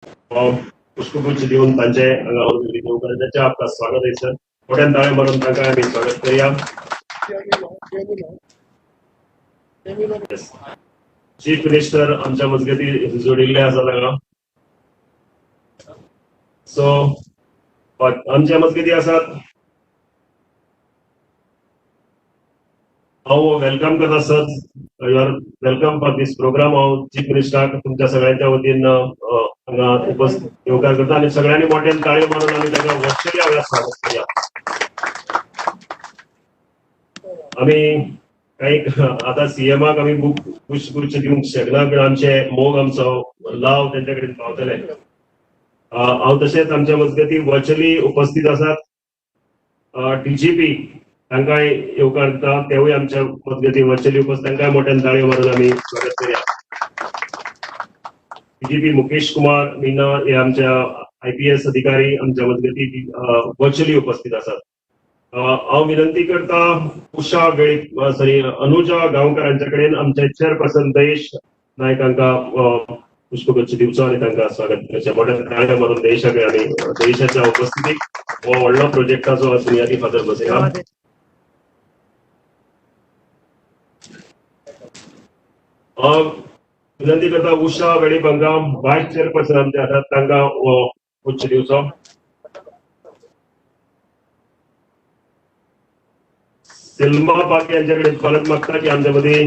पुष्पगुच्छ देऊन तांचे उपस्थितीचे आपका स्वागत आहे सर. मोठ्यान ताळे मारून तांकां आमी स्वागत करूया. चीफ मिनिस्टर आमच्या मजगती जोडिल्ले आसा तांकां. सो आमच्या मजगती आसात. हांव वेलकम करता sir. You are welcome for this program. हांव चीफ मिनिस्टराक तुमच्या सगळ्यांच्या वतीन हांगा उपस्थित येवकार करता आनी सगळ्यांनी मोठ्यान ताळयो मारून आमी तांकां वर्चुअली हांगा स्वागत करूया. आमी काही आता सीएमाक आमी पुष्पगुच्छ दिवंक शकना पण आमचे मोग आमचो लाव तेंच्या कडेन पावतले. हांव तशेंच आमच्या मजगती वर्चुअली उपस्थित आसात डीजीपी तांकांय येवकार करता. तेवूय आमच्या मजगती वर्चुअली उपस्थित तांकांय मोठ्यान ताळयो मारून आमी स्वागत करूया. डीजीपी मुकेश कुमार मीना हे आमच्या IPS अधिकारी आमच्या मजगती वर्चुअली उपस्थित आसात. हांव विनंती करता उषा अनुजा गांवकारांच्या कडेन आमचे चेअरपर्सन दयेश नायक हांकां पुष्पगुच्छ दिवचो आनी तांकां स्वागत करचें. मोठ्या ताळयो मारून देशाक आनी देशाच्या उपस्थितीक हो व्हडलो प्रोजेक्टाचो बुनियादी फातर बसयला. विनंती करता उषा वेळीप हांकां वायस चेअरपर्सन आमचे आसात तांकां गुच्छ दिवचो. सिल्मा पाके यांच्याकडे परत मागता की आमच्या मध्ये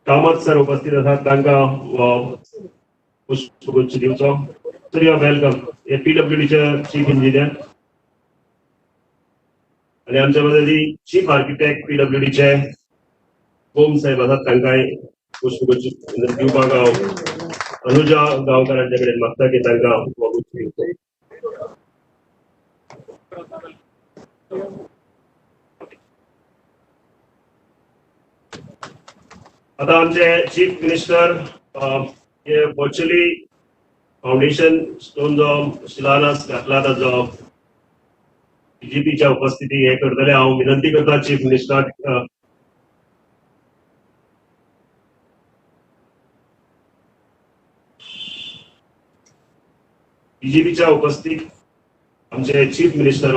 कामत सर उपस्थित आसात तांकां पुष्पगुच्छ दिवचो. Sir you are welcome. हे PWDचे चीफ इंजिनियर आणि आमच्या मध्ये चीफ आर्किटेक्ट PWDचे ओम साहेब आसात तांकांय पुष्पगुच्छ दिवपाक हांव अनुजा गांवकारांच्या कडेन मागता की तांकां गुच्छ दिवचो. आता आमचे चीफ मिनिस्टर हे वर्चुअली फाउंडेशन स्टोन जो शिलान्यास घातला ताजो DGPच्या उपस्थिती हे करतले. हांव विनंती करता चीफ मिनिस्टर DGPच्या उपस्थित आमचे chief minister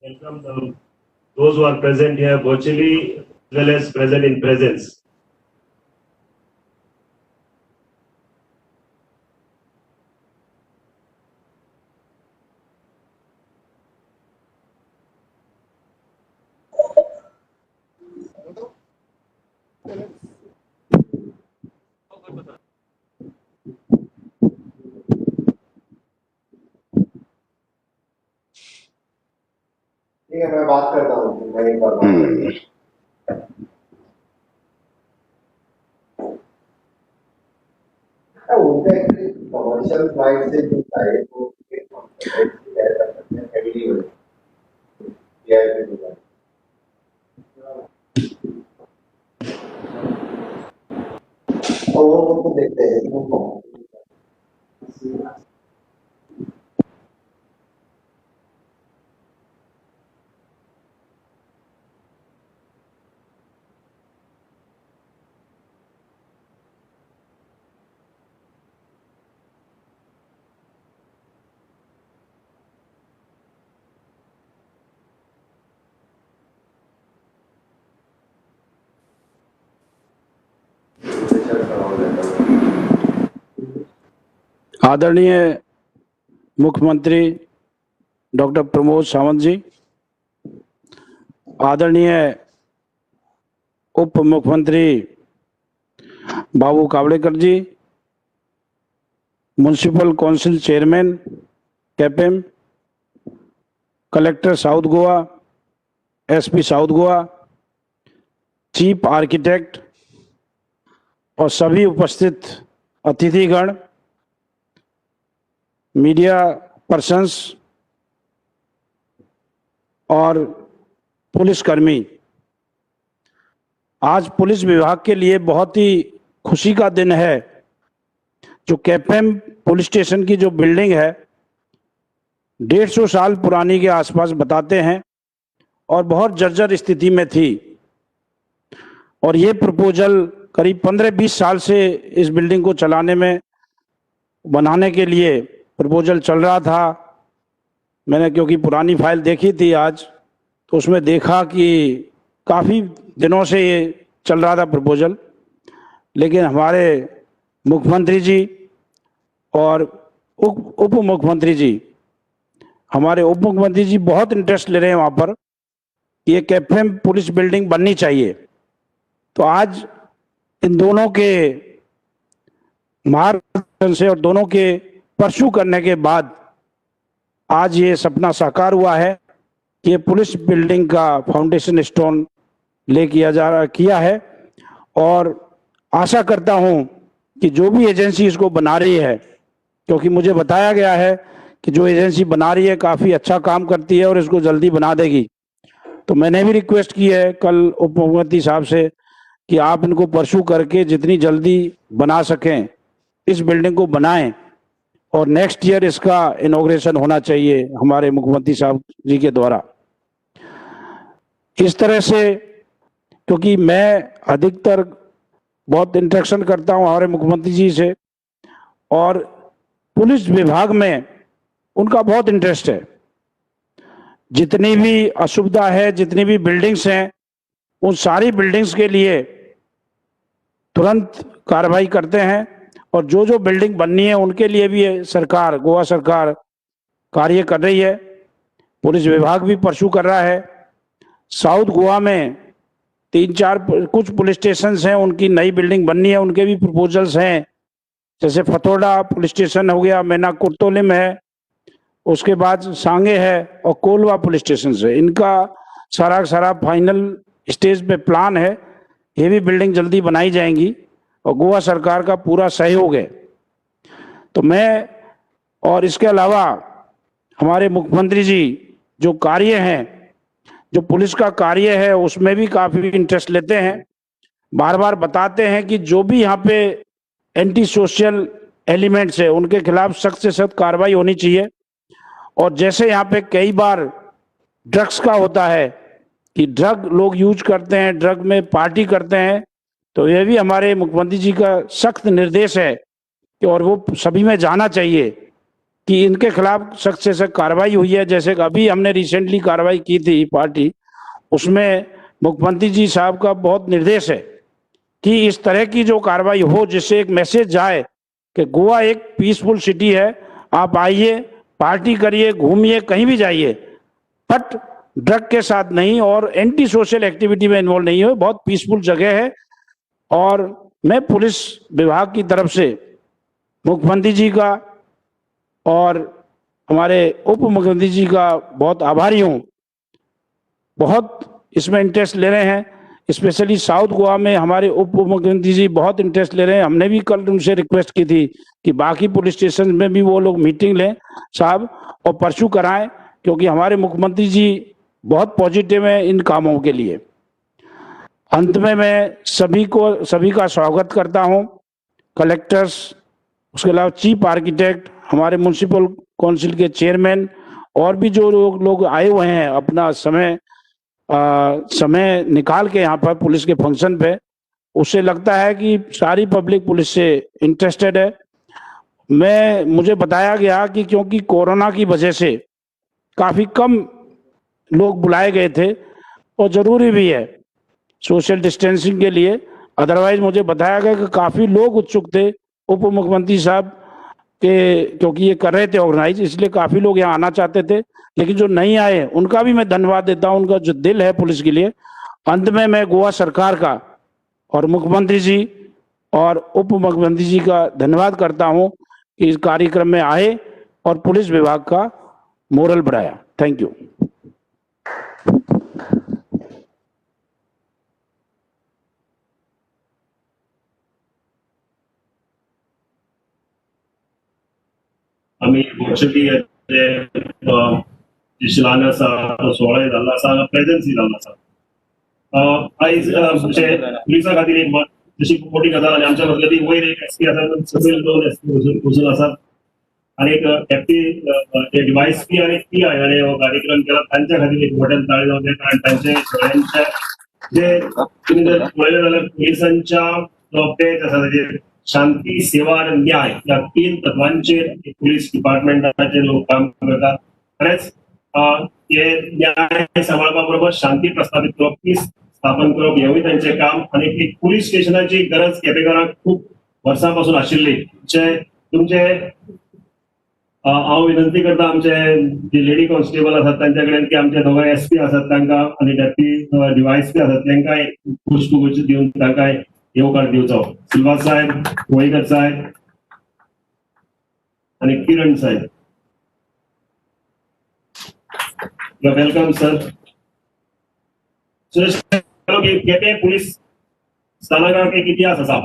welcome those who are present here virtually as well as present in presence. ठीक है, मैं बात करता हूँ. मैं एक बार उनका एक्चुअली कमर्शियल फ्लाइट से जो फ्लाइट को हेवीली हो वो देखते हैं. आदरणीय मुख्यमंत्री डॉक्टर प्रमोद सावंत जी, आदरणीय उप मुख्यमंत्री Babu Kavdekar ji, municipal council chairman Quepem, collector south Goa, SP south Goa, chief architect और सभी उपस्थित अतिथिगण, मीडिया पर्सन्स और पुलिसकर्मी, आज पुलिस विभाग के लिए बहुत ही खुशी का दिन है। जो कैपेम पुलिस स्टेशन की जो बिल्डिंग है 150 साल पुरानी के आसपास बताते हैं और बहुत जर्जर स्थिति में थी, और ये प्रपोजल करीब 15-20 साल से इस बिल्डिंग को चलाने में बनाने के लिए प्रपोजल चल रहा था। मैंने क्योंकि पुरानी फाइल देखी थी आज, तो उसमें देखा कि काफ़ी दिनों से ये चल रहा था प्रपोजल, लेकिन हमारे मुख्यमंत्री जी और उप मुख्यमंत्री जी, हमारे उप मुख्यमंत्री जी बहुत इंटरेस्ट ले रहे हैं वहाँ पर कि ये कैपेम पुलिस बिल्डिंग बननी चाहिए। तो आज इन दोनों के मार्गदर्शन से और दोनों के परसू करने के बाद आज ये सपना साकार हुआ है कि ये पुलिस बिल्डिंग का फाउंडेशन स्टोन किया है। और आशा करता हूँ कि जो भी एजेंसी इसको बना रही है, क्योंकि मुझे बताया गया है कि जो एजेंसी बना रही है काफ़ी अच्छा काम करती है और इसको जल्दी बना देगी, तो मैंने भी रिक्वेस्ट की है कल उप मुख्यमंत्री साहब से कि आप इनको परसू करके जितनी जल्दी बना सकें इस बिल्डिंग को बनाएं, और नेक्स्ट ईयर इसका इनॉग्रेशन होना चाहिए हमारे मुख्यमंत्री साहब जी के द्वारा। इस तरह से, क्योंकि मैं अधिकतर बहुत इंटरेक्शन करता हूं हमारे मुख्यमंत्री जी से, और पुलिस विभाग में उनका बहुत इंटरेस्ट है। जितनी भी असुविधा है, जितनी भी बिल्डिंग्स हैं, उन सारी बिल्डिंग्स के लिए तुरंत कार्रवाई करते हैं, और जो जो बिल्डिंग बननी है उनके लिए भी सरकार, गोवा सरकार कार्य कर रही है। पुलिस विभाग भी परसू कर रहा है। साउथ गोवा में 3-4 कुछ पुलिस स्टेशन हैं, उनकी नई बिल्डिंग बननी है, उनके भी प्रपोजल्स हैं। जैसे फतोड़ा पुलिस स्टेशन हो गया, मैना कुर्तोलिम है, उसके बाद सांगे है और कोलवा पुलिस स्टेशन है। इनका सारा फाइनल स्टेज पे प्लान है। ये भी बिल्डिंग जल्दी बनाई जाएंगी और गोवा सरकार का पूरा सहयोग है। तो मैं, और इसके अलावा हमारे मुख्यमंत्री जी जो कार्य हैं, जो पुलिस का कार्य है, उसमें भी काफ़ी इंटरेस्ट लेते हैं। बार बार बताते हैं कि जो भी यहाँ पे एंटी सोशल एलिमेंट्स है उनके खिलाफ सख्त से सख्त कार्रवाई होनी चाहिए। और जैसे यहाँ पे कई बार ड्रग्स का होता है कि ड्रग लोग यूज करते हैं, ड्रग में पार्टी करते हैं, तो यह भी हमारे मुख्यमंत्री जी का सख्त निर्देश है कि और वो सभी में जाना चाहिए कि इनके खिलाफ सख्त से सख्त कार्रवाई हुई है। जैसे कि अभी हमने रिसेंटली कार्रवाई की थी पार्टी, उसमें मुख्यमंत्री जी साहब का बहुत निर्देश है कि इस तरह की जो कार्रवाई हो जिससे एक मैसेज जाए कि गोवा एक पीसफुल सिटी है, आप आइए, पार्टी करिए, घूमिए, कहीं भी जाइए, बट ड्रग के साथ नहीं और एंटी सोशल एक्टिविटी में इन्वॉल्व नहीं हो। बहुत पीसफुल जगह है। और मैं पुलिस विभाग की तरफ से मुख्यमंत्री जी का और हमारे उप मुख्यमंत्री जी का बहुत आभारी हूँ। बहुत इसमें इंटरेस्ट ले रहे हैं। स्पेशली साउथ गोवा में हमारे उप मुख्यमंत्री जी बहुत इंटरेस्ट ले रहे हैं। हमने भी कल उनसे रिक्वेस्ट की थी कि बाकी पुलिस स्टेशन में भी वो लोग मीटिंग लें साहब और परसू कराएं, क्योंकि हमारे मुख्यमंत्री जी बहुत पॉजिटिव हैं इन कामों के लिए। अंत में मैं सभी का स्वागत करता हूं। कलेक्टर्स, उसके अलावा चीफ आर्किटेक्ट, हमारे म्युनिसिपल काउंसिल के चेयरमैन और भी जो लोग आए हुए हैं अपना समय निकाल के यहाँ पर पुलिस के फंक्शन पे, उससे लगता है कि सारी पब्लिक पुलिस से इंटरेस्टेड है। मुझे बताया गया कि क्योंकि कोरोना की वजह से काफ़ी कम लोग बुलाए गए थे और ज़रूरी भी है सोशल डिस्टेंसिंग के लिए, अदरवाइज मुझे बताया गया कि काफ़ी लोग उत्सुक थे। उप मुख्यमंत्री साहब कि क्योंकि ये कर रहे थे ऑर्गेनाइज, इसलिए काफी लोग यहाँ आना चाहते थे, लेकिन जो नहीं आए उनका भी मैं धन्यवाद देता हूँ, उनका जो दिल है पुलिस के लिए। अंत में मैं गोवा सरकार का और मुख्यमंत्री जी और उप मुख्यमंत्री जी का धन्यवाद करता हूँ कि इस कार्यक्रम में आए और पुलिस विभाग का मोरल बढ़ाया। Thank you. आम्ही वर्षी शिलान्यास आसा सोहळा जाल्लो आसा, प्रेझेन्सी जाल्लो आसा। आयज पुलिसा खातीर एक जशी मोठी गजाल आनी आमच्या मजगती वयर एक एसपी आसा, सकयल 2 एसपी वचून आसात आनी एक एपी डिवायस पी आणि पीआय हाणें हो कार्यक्रम केला। तांच्या खातीर एक व्हडलें ताळी जावं दी, कारण तांचे सगळ्यांचे जे तुमी जर पळयलें जाल्यार पुलिसांच्या जो पेज आसा ताचेर शांती, सेवा आणि न्याय या 3 तत्वांचेर पुलीस डिपार्टमेंटाचे लोक काम करतात। खरेंच हे न्याय सांबाळपा बरोबर शांती प्रस्थापित करप, पीस स्थापन करप हेवूय तांचें काम। आणि एक पुलीस स्टेशनाची गरज केपेकारांक खूप वर्सांपासून आशिल्ली। जे तुमचे हांव विनंती करता आमचे जे लेडी कॉन्स्टेबल आसात तांच्या कडेन की आमचे दोगांय एसपी आसात तांकां आनी डेप्युटी डिवायस पी आसात तांकांय पुष्पगुच्छ दिवन तांकांय येवकार दिवचो। सिल्वास साहेब, गोळीकर साहेब आणि किरण साहेब, वेलकम सर। केपें पुलीस स्थानकाक एक इतिहास आसा,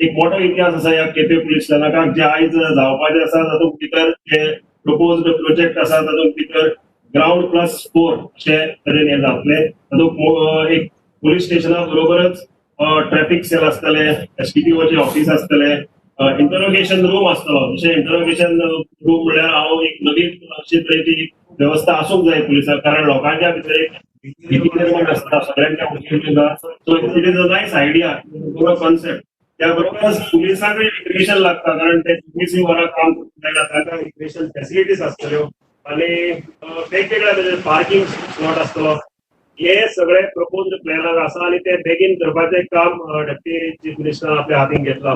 एक मोठो इतिहास आसा ह्या केपें पुलीस स्थानकाक, जे आयज जावपाचें आसा। तातूंत भितर जे प्रपोज्ड प्रोजेक्ट आसा तातूंत भितर ग्राउंड+4 अशे तरेन हे जातले। तातूंत एक पुलीस स्टेशना बरोबरच ट्रॅफिक सेल आसतले, एसडीपीओचे ऑफिस आसतले, इंटरोगेशन रूम आसतलो। जशें इंटरोगेशन रूम म्हळ्यार हांव एक नवीन अशे तरेची व्यवस्था आसूंक जाय पुलिसाक, कारण लोकांच्या भितर एक भीती निर्माण आसता सगळ्यांच्या। So it is a nice idea, बरो कॉन्सेप्ट। त्या बरोबरच पुलिसांकय इमिग्रेशन लागता, कारण ते 24 वरां काम करता, तांकां इमिग्रेशन फॅसिलिटीज आसतल्यो आनी वेगवेगळ्या पार्किंग स्लॉट आसतलो। हे सगळे प्रपोज्ड प्लॅनाक आसा आनी ते बेगीन करपाचें काम डेप्युटी चीफ मिनिस्टरान आपल्या हातीन घेतला।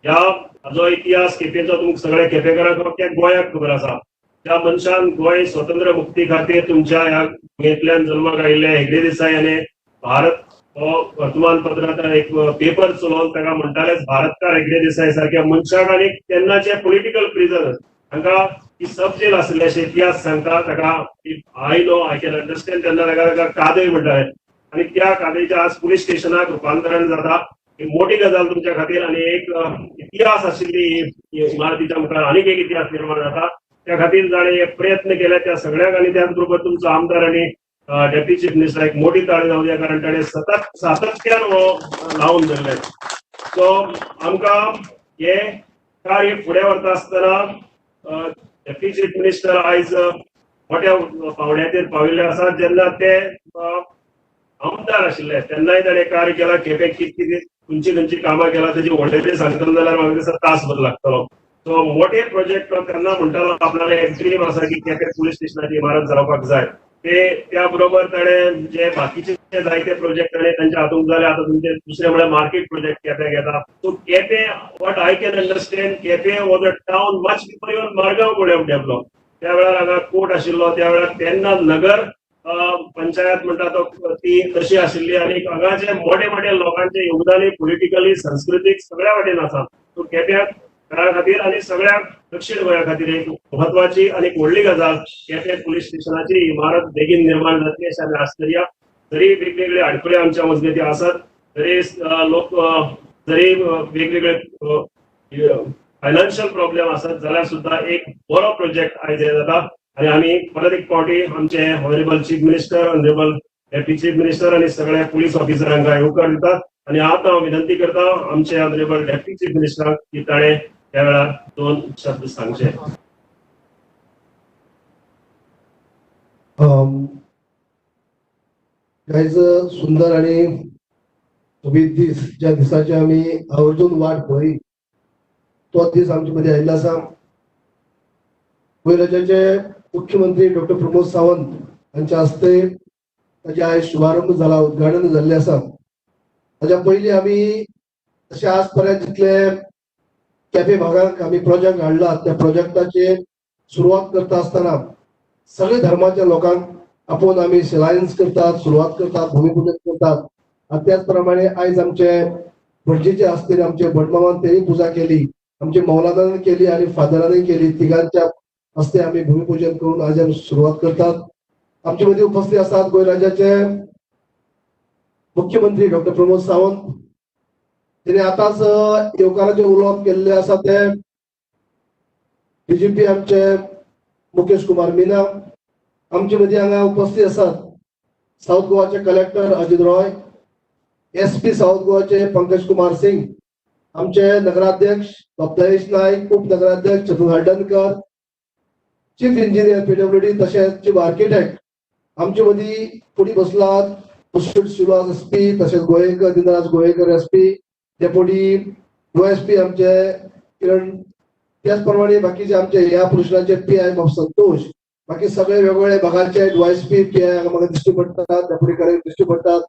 हाजो इतिहास केपेंचो तुमकां सगळ्या केपेकारांक गोंयाक खबर आसा। त्या मनशान गोंय स्वतंत्र मुक्ती खातीर तुमच्या ह्या गोंयंतल्यान जल्माक आयिल्ले हेगडे देसाई हाणें भारत हो वर्तमानपत्रांत एक पेपर चलोवन ताका म्हणटालेच भारतकार हेगडे देसाई सारख्या मनशाक आनी तेन्नाचे पॉलिटिकल प्रिजनर्स हांकां ती सब जेल आसले अशे इतिहास सांगता। ताका I know I can understand, तेन्ना ताका कादय म्हणटाले आनी त्या कादयचें आज पुलीस स्टेशनाक रुपांतरण जाता। एक मोठी गजाल तुमच्या खातीर आनी एक इतिहास आशिल्ली ही इमारतीच्या मुखार आनीक एक इतिहास निर्माण जाता। त्या खातीर जाणें प्रयत्न केले त्या सगळ्यांक आनी त्याच बरोबर तुमचो आमदार आनी डेप्युटी चीफ मिनिस्टर एक मोठी ताळी जावं दी, कारण ताणें सातत्यान हो लावून धरले। सो आमकां हे कार्य फुडें व्हरता आसतना डेप्युटी चीफ मिनिस्टर आयज मोठ्या पावंड्याचेर पाविल्ले आसात। जेन्ना ते आमदार आशिल्ले तेन्नाय ताणें कार्य केलां। केपें कितें खंयची कामां केलां ताची व्हडलें सांगतलो जाल्यार म्हाका दिसता तासभर लागतलो। सो मोठे प्रोजेक्ट तेन्ना म्हणटालो आपणालें एक ड्रीम आसा की केपें पुलीस स्टेशनाची इमारत जावपाक जाय। त्या बरोबर ताणें जे बाकीचे जायते प्रोजेक्ट ताणें तांच्या हातूंत जाले। आतां तुमचे दुसरे म्हळ्यार मार्केट प्रोजेक्ट केपें घेता। So Quepem, what I can understand, Quepem was a town much before even Margao कुड हॅव डेव्हलप। त्या वेळार हांगा कोर्ट आशिल्लो, त्या वेळार तेन्ना नगर पंचायत म्हणटा तो ती तशी आशिल्ली आनी हांगाचे मोठे लोकांचे योगदानय पॉलिटिकली, सांस्कृतीक सगळ्या वाटेन आसा। सो केप्याक घरा खातीर आनी सगळ्या दक्षिण गोंया खातीर एक म्हत्वाची आनी व्हडली गजाल केपें पुलीस स्टेशनाची इमारत बेगीन निर्माण जातली अशें आमी आसतल्या। जरी वेगवेगळे आडखळे आमच्या मजगती आसात, जरी लोक जरी वेगवेगळे फायनान्शियल प्रॉब्लेम आसत, जाल्यार सुद्दां एक बरो प्रोजेक्ट आयज हे जाता। आनी आमी परत एक फावटी आमचे honourable chief minister, honourable deputy chief minister आनी सगळ्या पुलीस ऑफिसरांक येवकार दितात। आनी आतां हांव विनंती करता आमचे ऑनरेबल डेप्युटी चीफ मिनिस्टराक की ताणें त्या वेळार 2 शब्द सांगचे। कायच सुंदर आणि सोबीत दीस, ज्या दिसाची आम्ही आवर्जून वाट पळयली तो दीस आमचे मध्ये आयिल्लो आसा। गोंय राज्याचे मुख्यमंत्री डॉक्टर प्रमोद सावंत हांच्या हस्ते ताचे आयज शुभारंभ जाला, उद्घाटन जाल्लें आसा। ताच्या पयलीं आमी अशें आज पर्यंत जितले केपें भागात आम्ही प्रोजेक्ट हाडला. त्या प्रोजेक्टाची सुरुवात करता आसतना सगळे धर्माच्या लोकांक आपोवन आम्ही लायन्स करतात, सुरुवात करतात, भूमिपूजन करतात. आणि त्याचप्रमाणे आयज आमचे भटजीचे आसतले आमचे भटमामान तेही पुजा केली, आमचे मौलादान केली आणि फादरानही केली. तिघांच्या हस्ते आम्ही भूमिपूजन करून आज आम्ही सुरुवात करतात. आमच्या मध्ये उपस्थित असतात गोंय राज्याचे मुख्यमंत्री डॉक्टर प्रमोद सावंत. तिने आताच येवकाराचे उलोवप केल्ले आसा ते डीजीपी आमचे मुकेश कुमार मीना. आमच्या मध्ये हांगा उपस्थित असतात साऊथ गोवाचे collector Ajit Roy, SP south गोवाचे पंकज कुमार सिंग, आमचे नगराध्यक्ष भक्तेश नाईक, उपनगराध्यक्ष Chatur Haldankar, chief engineer PWD तसेच चीफ आर्किटेक्ट. आमच्या मध्ये फुडी बसलात पुष्कळ श्रीनिवास एसपी, तसेच Goyekar Dinraj Goyekar SP, deputy OSP आमचे किरण. त्याचप्रमाणे बाकीचे आमचे ह्या पुरुषांचे पीआय संतोष, बाकी सगळे वेगवेगळे भागाचे डीवायएसपी पीआय म्हाका दिश्टी पडटात, डेप्युटी कलेक्टर दिश्टी पडटात.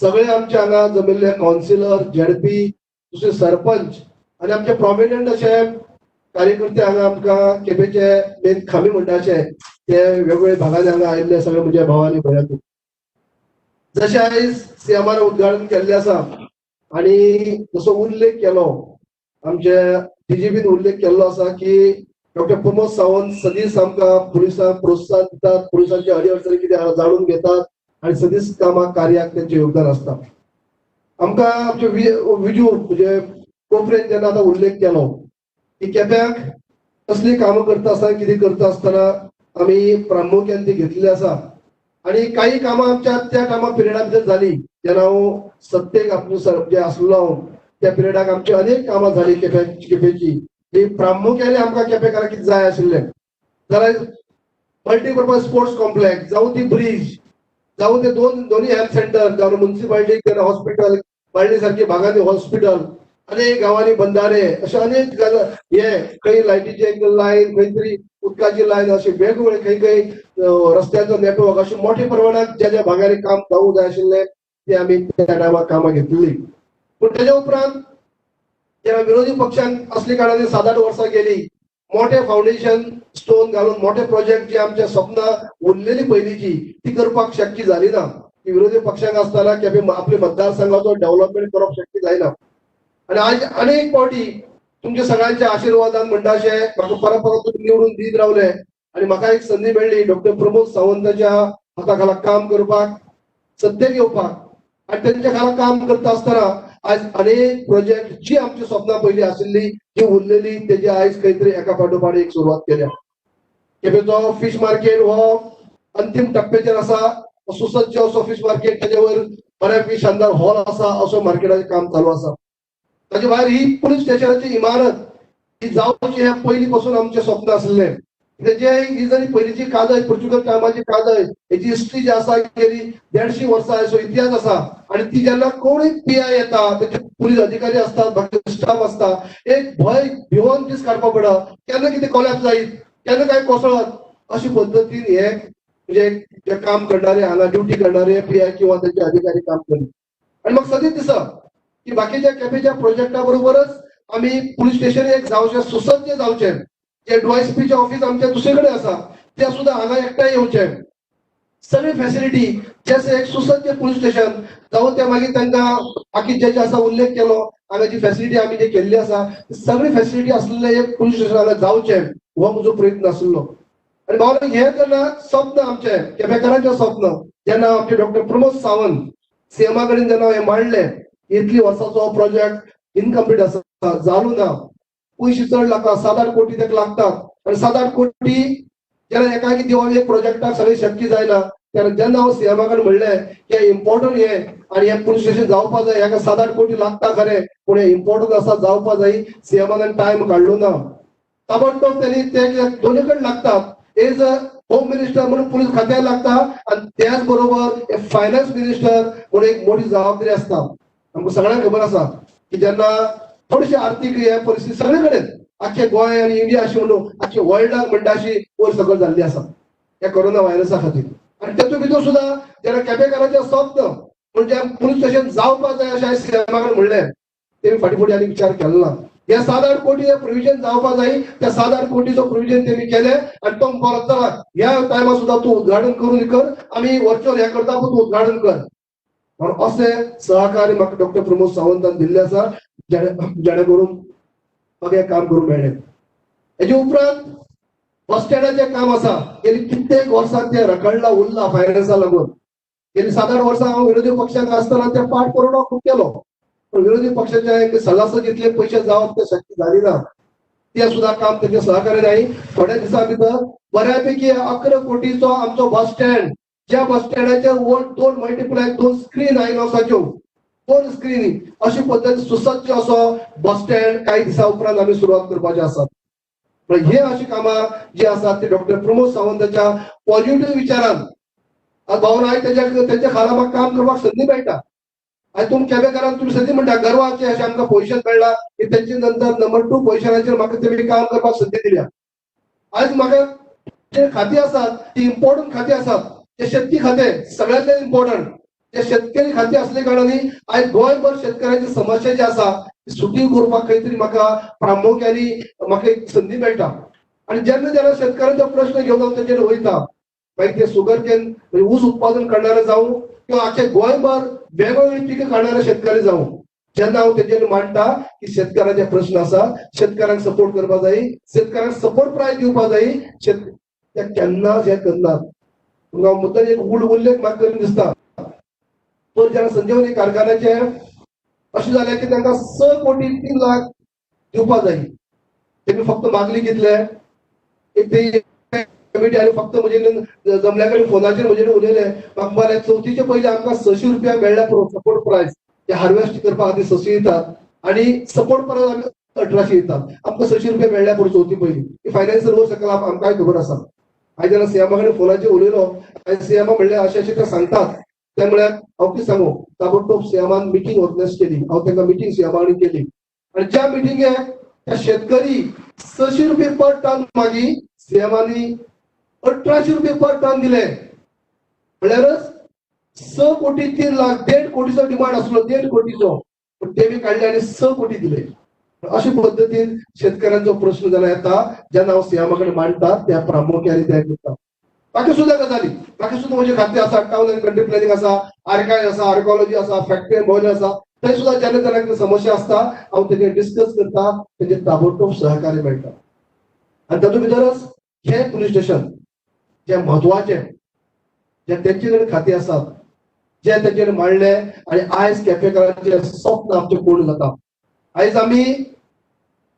सगळे आमचे हांगा जमिल्ले काउन्सिलर, झेडपी, दुसरे सरपंच आणि आमचे प्रॉमिनंट असे कार्यकर्ते हांगा आमकां केपेंचे मेन खामी म्हणटाचे ते वेगवेगळे भागांनी हांगा आयिल्ले सगळे म्हज्या भावांनी भयणात. जशे आयज सीएमान उद्घाटन केल्ले आसा आणि जसो उल्लेख केलो आमचे डीजीपीन उल्लेख केल्लो आसा की डॉक्टर प्रमोद सावंत सदीस आमकां पुलिसांक प्रोत्साहन दितात, पुलिसांचे अडीअडचणी कितें जाणून घेतात आणि सदीस कामाक कार्याक त्यांचे योगदान असता. आमकां आमचे विजू म्हणजे कोपरेन जेन्ना आतां उल्लेख केलो की केप्याक कसली कामां करता आसतना कितें करता आसतना आमी प्रामुख्यान ती घेतली आसा. आणि काही कामां आमच्या त्या कामा पिरियडा भितर जाली जेन्ना हांव सत्तेक जे आसलो त्या पिरियडाक आमची अनेक कामां जाली केपेंची. ही प्रामुख्याने आमकां केपेंकारांक कितें जाय आशिल्लें जाल्यार मल्टीपर्पज स्पोर्ट्स कॉम्प्लेक्स जावं ती ब्रिज जावं ते दोन्ही हेल्थ सेंटर जावं म्युनिसिपालिटी हॉस्पिटल बाळ्ळी सारखी भागांनी हॉस्पिटल अनेक गावांनी बंधारे अशे अनेक हे खंय लायटीचे लायन खंय तरी उदकाची लायन अशे वेगवेगळे खंय खंय रस्त्याचो नेटवर्क अशे मोठ्या प्रमाणात ज्या ज्या भागांनी काम जावूंक जाय आशिल्लें ते आमी त्या टायमार कामां घेतली. पूण तेच्या उपरांत जेन्ना विरोधी पक्षांक असली कारणाने 7-8 वर्सां गेली मोठे फाउंडेशन स्टोन घालून मोठे प्रोजेक्ट जे आमच्या स्वप्नां उरलेली पयलींची ती करपाक शक्य जाली ना. ती विरोधी पक्षांक आसतना केपें आपल्या मतदारसंघाचो डेव्हलपमेंट करप शक्य जायना. आणि आज अनेक फावटी तुमच्या सगळ्यांच्या आशीर्वादान म्हणटा अशें म्हाका परत परत तुम्ही निवडून दीत रावले आणि म्हाका एक संधी मेळ्ळी डॉक्टर प्रमोद सावंताच्या हाताखाला काम करपाक, सत्तेक येवपाक आणि त्यांच्या खाला काम करता आसतना आज अनेक प्रोजेक्ट जी आमची स्वप्नां पयलीं आशिल्ली जी उरलेली तेजी आयज खंय तरी एका फाटोफाट एक सुरवात केल्या. केपेंचो फिश मार्केट हो अंतिम टप्प्याचेर आसा. सुसज्ज असो फिश मार्केट ताचे वयर बऱ्यापैकी शानदार हॉल आसा असो मार्केटाचें काम चालू आसा. ताचे भायर ही पुलीस स्टेशनाची इमारत ही जावची हे पयलीं पासून आमचें स्वप्न आसलें. तेजे ही जरी पयलींची कादय पुर्तुगेज टायमाची कादय हेची हिस्ट्री जी आसा गेली 150 वर्सां हेचो इतिहास आसा. आणि ती जेन्ना कोणूय पीआय येता तेचे पुलीस अधिकारी असतात बाकी स्टाफ असता एक भय भिवून दीस काडपा पडा केन्ना कितें कोलॅप्स जायत केन्ना काय कोसळत अशी पद्दतीन हे म्हणजे जे काम करणारे हांगा ड्युटी करणारे पीआय किंवा त्यांचे अधिकारी काम करतात. आणि म्हाका सदीच दिसता की बाकीच्या केपेंच्या प्रोजेक्टा बरोबरच आमी पुलीस स्टेशन एक जावचें सुसज्ज जावचें. जे डीवायएसपीचे ऑफिस आमच्या दुसरे कडेन आसा ते सुद्धा हांगा एकठांय येवचें. सगळी फॅसिलिटी जसे एक सुसज्ज पुलीस स्टेशन जावं ते मागीर तांकां बाकी जे आसा उल्लेख केलो हांगा जी फॅसिलिटी आमी जे केल्ली आसा सगळी फॅसिलिटी आसलेले एक पुलीस स्टेशन हांगा जावचें हो म्हजो प्रयत्न आसलो. आणि भावना हे तेन्ना स्वप्न आमचें केपेंकारांचें स्वप्न जेन्ना आमचे डॉक्टर प्रमोद सावंत सीएमा कडेन जेन्ना हे मांडलें इतली वर्साचो हो प्रोजेक्ट इनकम्प्लीट आसा जालो ना. पयशे चड लागता 7-8 कोटी ताका लागतात आणि 7-8 कोटी जेन्ना एकाकी दिवप एक प्रोजेक्टाक सगळें शक्य जायना तेन्ना जेन्ना हांव सीएमा कडेन म्हणलें की इम्पॉर्टंट हे आणि हे पुलीस स्टेशन जावपा जाय हाका 7-8 कोटी लागता खरें पूण हे इम्पॉर्टंट आसा जावपा जाय सीएमान टायम काडलो ना. ताबडतोब त्यांनी ते दोन्ही कडेन लागतात एज अ होम मिनिस्टर म्हणून पुलीस खात्याक लागता आणि त्याच बरोबर फायनान्स मिनिस्टर म्हणून एक मोठी जबाबदारी आसता. आमकां सगळ्यांक खबर आसा की जेन्ना थोडीशी आर्थीक हे परिस्थिती सगळे कडेन आख्खे गोंय आणि इंडिया अशी म्हणून आख्खे वर्ल्डाक म्हणटा अशी वयर सकयल जाल्ली आसा ह्या कोरोना व्हायरसा खातीर. आणि तातूंत भितर सुद्धा जेन्ना केपेंकारांचें स्वप्न म्हणजे पुलीस स्टेशन जावपा जाय अशें सीएमा कडेन म्हणलें तेमी फाटीं फुडें आनी विचार केलो ना. हे 7-8 कोटी प्रोव्हिजन जावपा जाय त्या 7-8 कोटीचो प्रोव्हिजन तेमी केले आणि तो परत चला ह्या टायमार सुद्धा तू उद्घाटन करून कर आम्ही व्हर्च्युअल हे करता पण तू उद्घाटन कर म्हणून असे सहकार्य म्हाका डॉक्टर प्रमोद सावंतान दिल्ले आसा जेणे करून म्हाका हे काम करूंक मेळ्ळें हेजे उपरांत बस स्टँडाचें काम आसा गेली कित्येक वर्सां ते रखडला उरला फायनान्सा लागून गेली 7-8 वर्सां हांव विरोधी पक्षांत आसतना ते पाठ पुरवणो खूब केलो पण विरोधी पक्षाचे एक सल्लास जितले पयशे जावप ते शक्य जाली ना ते सुद्धा काम तेजे सहकार्य नाही थोड्या दिसां भितर बऱ्यापैकी 11 कोटीचो आमचो बस स्टँड ज्या बस स्टँडाचेर 2 मल्टीप्लाय 2 स्क्रीन आयनॉक्साच्यो 2 स्क्रीनी अशी पद्दत सुसज्ज असो बस स्टँड काही दिसा उपरांत आमी सुरवात करपाचे आसात पण हे अशी कामां जी आसात ते डॉक्टर प्रमोद सावंताच्या पॉझिटिव्ह विचारान आज भावना हांवें तेच्या खाला म्हाका काम करपाक संदी मेळटा आज तुम केपेकारांक तुम्ही संदी म्हणटा गर्वाचे अशे आमकां पयशे मेळ्ळा की तेचे नंतर नंबर 2 पोझिशनाचेर म्हाका तेमी काम करपाक संदी दिल्या आज म्हाका जे खाती आसात ती इम्पॉर्टंट खाती आसात ते शेतकी खाते सगळ्यांतले इम्पॉर्टंट ते शेतकरी खाती असले कारणाने आज गोंयभर शेतकऱ्याची समस्या जी आसा ती सुटी करपाक खंय तरी म्हाका प्रामुख्याने म्हाका एक संदी मेळटा आणि जेन्ना जेन्ना शेतकऱ्यांचो प्रश्न घेवन हांव तेचेर वयता मागीर ते शुगर केन म्हणजे ऊस उत्पादन करणारे जावं किंवा आख्या गोंयभर वेगवेगळी पिकां काडणारे शेतकरी जावं जेन्ना हांव तेचेर मांडटा की शेतकऱ्याचे प्रश्न आसा शेतकऱ्यांक सपोर्ट करपाक जाय शेतकऱ्यांक सपोर्ट प्रायस दिवपाक जाय ते केन्नाच हे करनात हांव मुद्दल एक उल्लेख म्हाका करून दिसता पण जेन्ना संजीवनी कारखान्याचे अशें जालें की तांकां 6 कोटी 3 लाख दिवपाक जाय तेमी फक्त मागली कितले एक ते कमिटी आनी फक्त म्हजे जमल्या कडेन फोनाचेर म्हजे उलयले म्हाका मरे चवथीचे पयलीं आमकां 600 रुपया मेळ्ळ्या सपोर्ट प्रायस ते हार्वेस्ट करपाक खातीर 600 दितात आणि सपोर्ट प्रायस आमी 1800 दितात आमकां 600 रुपया मेळ्ळ्या पुरो चवथी पयलीं फायनान्शियल वर्स सकयल आमकांय खबर आसा हांवें जेन्ना सीएमा कडेन फोनाचेर उलयलो आनी सीएमा म्हणलें अशें अशें ते सांगतात त्यामुळे हांव कितें सांगू ताबडतोब सीएमान मिटींग ऑर्गनायज केली हांव तांकां मिटींग सीएमा कडेन केली आणि ज्या मिटींगेक त्या शेतकरी 600 रुपये पर टन मागी सीएमानी 1800 रुपये पर टन दिले म्हळ्यारच 6 कोटी 3 लाख 1.5 कोटीचो डिमांड आसलो 1.5 कोटीचो पण तेमी काडले आनी 6 कोटी दिले अशा पद्दतीन शेतकऱ्यांचो प्रश्न जेन्ना येता जेन्ना हांव सीएमा कडेन मांडटा त्या प्रामुख्याने ते करता बाकी सुद्धा गजाली बाकी सुद्धा म्हणजे खाते आसा टाउन एंड कंट्री प्लॅनिंग आसा आर्काय आसा आर्कोलॉजी आसा फॅक्टरी एंड बॉयलर आसा थंय सुद्धा जेन्ना जेन्ना समस्या आसता हांव तेजेर डिस्कस करता तेजे ताबडतोब सहकार्य मेळटा आनी तातूंत भितरच हे पुलीस स्टेशन जे म्हत्वाचे जे तेंचे कडेन खाती आसात जे तेचेर मांडले आनी आयज केपेकारांचे स्वप्न आमचे पूर्ण जाता आयज आमी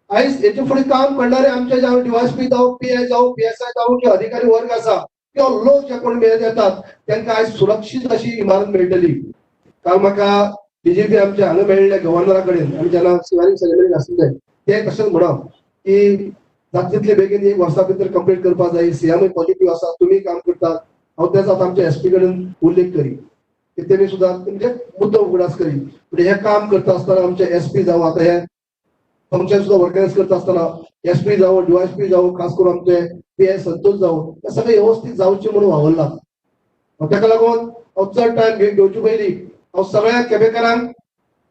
आयज हेचे फुडें काम करणारे आमचे जावं डीवायएसपी जावं पीआय जावं पीएसआय जावं किंवा अधिकारी वर्ग आसा किंवा लोक जे कोण मेळ येतात तांकां आयज सुरक्षीत अशी इमारत मेळटली काल म्हाका डीजीपी आमचे हांगा मेळ्ळे गव्हर्नरा कडेन आमी जेन्ना शिवाजी सेरेमनी आसले ते तशेंच म्हणप की जाता तितले बेगीन 1 वर्सा भितर कंप्लीट करपाक जाय सीएमय पॉझिटिव्ह आसा तुमी काम करतात हांव तेच आतां आमच्या एसपी कडेन उल्लेख करी की तेमी सुद्दां म्हणजे मुद्दो उगडास करी म्हणजे हे काम करता आसतना आमचे एसपी जावं आतां हे फंक्शन सुद्धा ऑर्गनायज करता आसतना एसपी जावं डीवायएसपी जावं खास करून आमचे पीआय संतोष जावं हे सगळे व्यवस्थित जावचे म्हणून वावरलात ताका लागून हांव चड टायम घेवचे पयलीं हांव सगळ्या केपेकारांक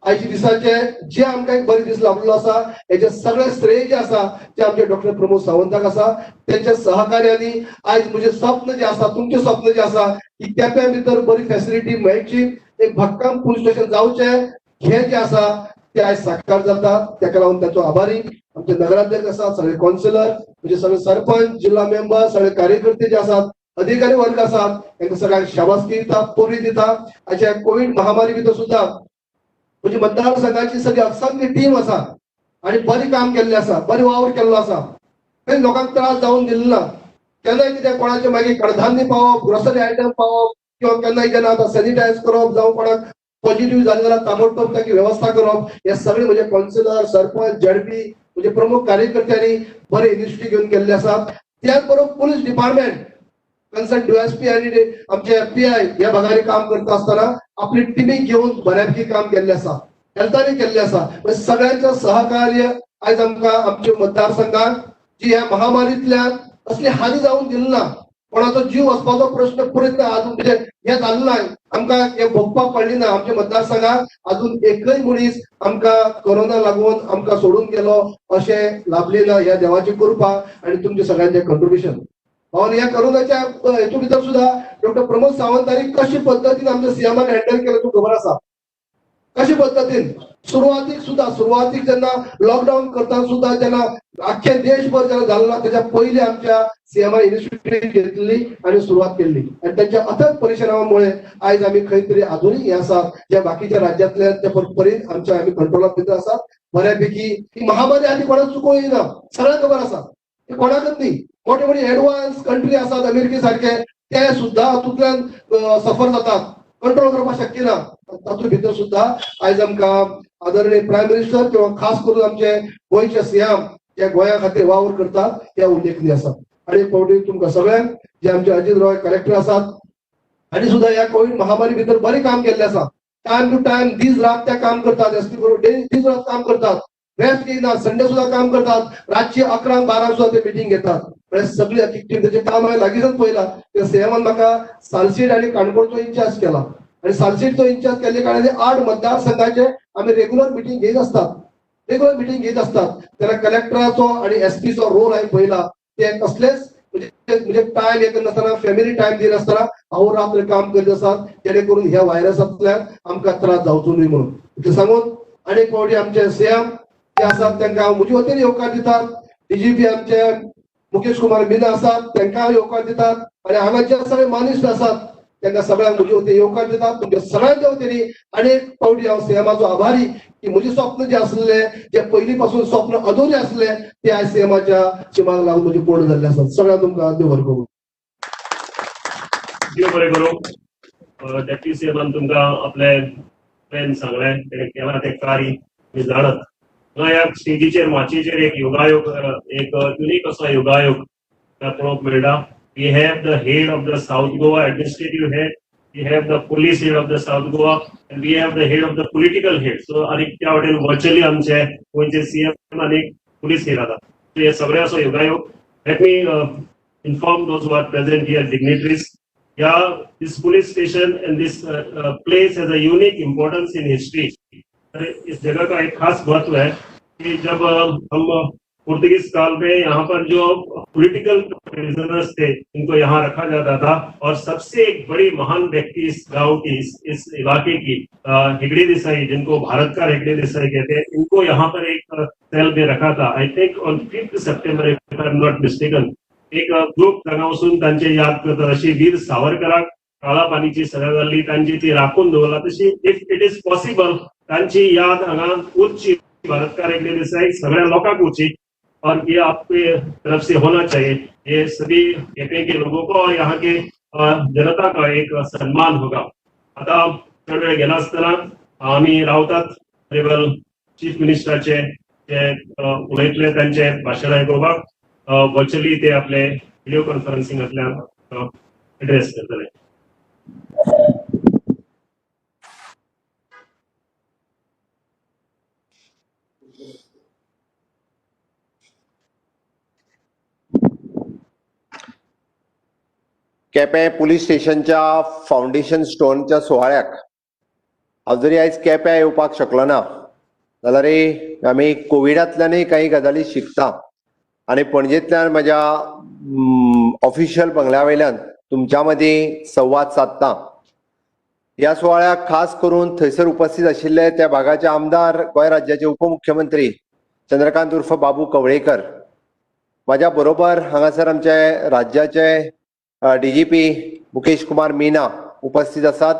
आयच्या दिसाचे जे आमकां एक बरे दीस लाभलो आसा हेचे सगळे श्रेय जे आसा ते आमचे डॉक्टर प्रमोद सावंताक आसा तेंच्या सहकार्यानी आयज म्हजे स्वप्न जे आसा तुमचे स्वप्न जे आसा की केप्यां भितर बरी फॅसिलिटी मेळची एक भक्कम पुलीस स्टेशन जावचें हे जे आसा ते आयज साकार जाता ताका लागून ताचो आभारी आमचे नगराध्यक्ष आसात सगळे काउन्सिलर म्हणजे सगळे सरपंच जिल्हा मेंबर सगळे कार्यकर्ते जे आसात अधिकारी वर्ग आसात तांकां सगळ्यांक शाबासकी दिता पोरी दिता अशा कोविड महामारी भितर सुद्धा म्हणजे मतदारसंघाची सगळी असंख्य टीम आसा आणि बरी काम केल्लें आसा बरी वावर केल्लो आसा काही लोकांक त्रास जावून दिल्लो ना केन्नाय कितें कोणाचे मागीर कडधान्य पावप ग्रोसरी आयटम पावप किंवा केन्नाय जेन्ना आतां सॅनिटायज करप जावं कोणाक पॉझिटिव्ह जालें जाल्यार ताबडतोब ताची वेवस्था करप हे सगळे म्हणजे काउन्सिलर सरपंच झडपी म्हणजे प्रमुख कार्यकर्त्यांनी बरे इनिशिएटीव्ह घेवन केल्ले आसात त्याच बरोबर पुलीस डिपार्टमेंट कन्सर्न डीएसपी आणि आमचे पीआय या भागाने काम करता असताना आपली टीमी घेऊन बऱ्यापैकी काम केल्ले आसा हेल्थाने केल्ले आसा सगळ्यांचं सहकार्य आज आमकां आमच्या मतदारसंघात जी ह्या महामारींतल्यान असली हानी जावून दिली ना कोणाचो जीव वचपाचो प्रश्न प्रयत्न अजून म्हणजे हे जाल्लो नाही. आमकां हे भोगपाक पडली ना. आमच्या मतदारसंघात अजून एकय मनीस आमकां कोरोना लागून आमकां सोडून गेलो अशें लाभली ना. ह्या देवाची कृपा आणि तुमचे सगळ्यांचे कंट्रिब्युशन. आणि या कोरोनाच्या हेतू भितर सुद्धा डॉक्टर प्रमोद सावंतांनी कशी पद्धतीन आमच्या सीएमान हँडल केलं तू खबर आसा. कशी पद्धतीन सुरुवातीक जेन्ना लॉकडाऊन करता सुद्धा जेन्ना अख्खे देशभर जेन्ना झाला त्याच्या पहिले आमच्या सीएमान इनिशिएटिव्ह घेतली आणि सुरुवात केली आणि त्यांच्या अथक परिश्रमामुळे आज आम्ही खंय तरी अजूनही हे आसात ज्या बाकीच्या राज्यांतल्या त्या परीन आमच्या आम्ही कंट्रोलात भितर आसात. बऱ्यापैकी ही महामारी आधी कोणाक चुको येना. सगळ्यांक खबर आसा. ते कोणाकच नाही. मोठे मोठे ऍडव्हान्स कंट्री आसात अमेरिके सारखे ते सुद्धा हातूंतल्यान सफर जातात. कंट्रोल करपाक शक्य ना. तातूंत भितर सुद्धा आयज आमकां आदरणीय प्रायम मिनिस्टर किंवा खास करून आमचे गोंयचे सीएम जे गोंया खातीर वावर करतात त्या उल्लेखनीय आसा. आणि फावटी तुमकां सगळ्यांक जे आमचे अजित रॉय कलेक्टर आसात आणि सुद्धा ह्या कोविड महामारी भितर बरें काम केल्लें आसा. टायम टू टायम दीस रात ते काम करतात. एसटी बरोबर दीस रात काम करतात. रेस्ट घेयनात. संडे सुद्धा काम करतात. रातची 11-12 सुद्धा ते मिटींग घेतात. सगळी टीम त्याचे काम हांवें लागींच पळयलां. त्या सीएमान म्हाका सालसेट आणि काणकोणचो इंचार्ज केला आणि सालसेटचो इंचार्ज केल्ले कारणान 8 मतदारसंघाचे आम्ही रेग्युलर मिटींग घेत असतात. त्याला कलेक्टराचो आणि एसपीचो रोल हांवें पळयला. ते कसलेच म्हणजे टायम एक नासतना फॅमिली टायम दिना आसतना अहोरात्र काम करीत असतात जेणे करून ह्या व्हायरसांतल्यान आमकां त्रास जावचो न्हय म्हणून. ते सांगून अनेक फावटी आमचे सीएम जे आसात तांकां हांव म्हजे वतीन येवकार दितात. डीजीपी आमचे मुकेश कुमार मीना आसात तांकां येवकार दितात आणि हांगा जे सगळे मानिस्ट आसात त्यांना सगळ्यांक म्हजे वतीन येवकार दितात. तुमच्या सगळ्यांच्या वतीन अनेक फावटी हांव सीएमाचो आभारी की म्हजे स्वप्न जे आसले जे पयलीं पासून स्वप्न अधुरे आसले ते आयज सीएमाच्या शिमाक लागून म्हजे पूर्ण जाल्ले आसात. सगळ्यांक तुमकां देव बरें करूं. देव बरें करूं. डेप्युटी सीएमान तुमकां आपले प्लॅन सांगले तेणे केला ते कार्य मी जाणत. ह्या स्टेजीचेर माचयेचेर एक योगायोग एक युनिक असो योगायोग पळोवंक मेळटा. We have the head of the South Goa administrative head, we have the police head of the South Goa, and we have the head of the political head. So आणि त्या वाटेन virtually आमचे गोंयचे CM आणि police head आसा. So हे सगळे असो योगायोग. Let me inform those who are present here, dignitaries. Yeah, this police station and this place has a unique importance in history. इस जगह का एक खास महत्व है कि जब हम पुर्तगीज काल में यहाँ पर जो पॉलिटिकल प्रिजनर्स थे इनको यहाँ रखा जाता था और सबसे एक बड़ी महान व्यक्ति इस गांव की इस इलाके की हेगड़े देसाई जिनको भारत का हेगड़े देसाई कहते हैं इनको यहाँ पर एक सेल में रखा था. I think on 5 September if I am not mistaken एक ग्रुप हांगा वचून तांचे याद करतात. अशी वीर सावरकराक काळा पानीची सजा जाल्ली तांची ती राखून दवरला तशी इफ इट इज पॉसिबल तांची याद हांगा उरची भारत का हेगड़े देसाई सगळ्या लोकांक उरची और ये आपके तरफ से होना चाहिए. ये सभी कहते के लोगों को और यहाँ के जनता का एक सम्मान होगा. आता थोडा वेळ गेला असताना आम्ही रावतात लेवल चीफ मिनिस्टराचे जे उलयतले त्यांचे भाशण आयकोवपाक वर्च्युअली ते आपले व्हिडिओ कॉन्फरन्सिंगांतल्यान एड्रेस करतले. केपें पुलीस स्टेशनच्या फाउंडेशन स्टोनच्या सुवाळ्याक हांव जरी आयज केप्यां येवपाक शकलो ना जाल्यार आमी कोविडांतल्यानय काही गजाली शिकता आनी पणजेंतल्यान म्हज्या ऑफिशियल बंगल्या वयल्यान तुमच्या मदीं संवाद सादता. ह्या सुवाळ्याक खास करून थंयसर उपस्थित आशिल्ले त्या भागाचे आमदार गोंय राज्याचे उपमुख्यमंत्री चंद्रकांत उर्फ बाबू कवळेकर, म्हाज्या बरोबर हांगासर आमचे राज्याचे डीजीपी मुकेश कुमार मीना उपस्थित आसात.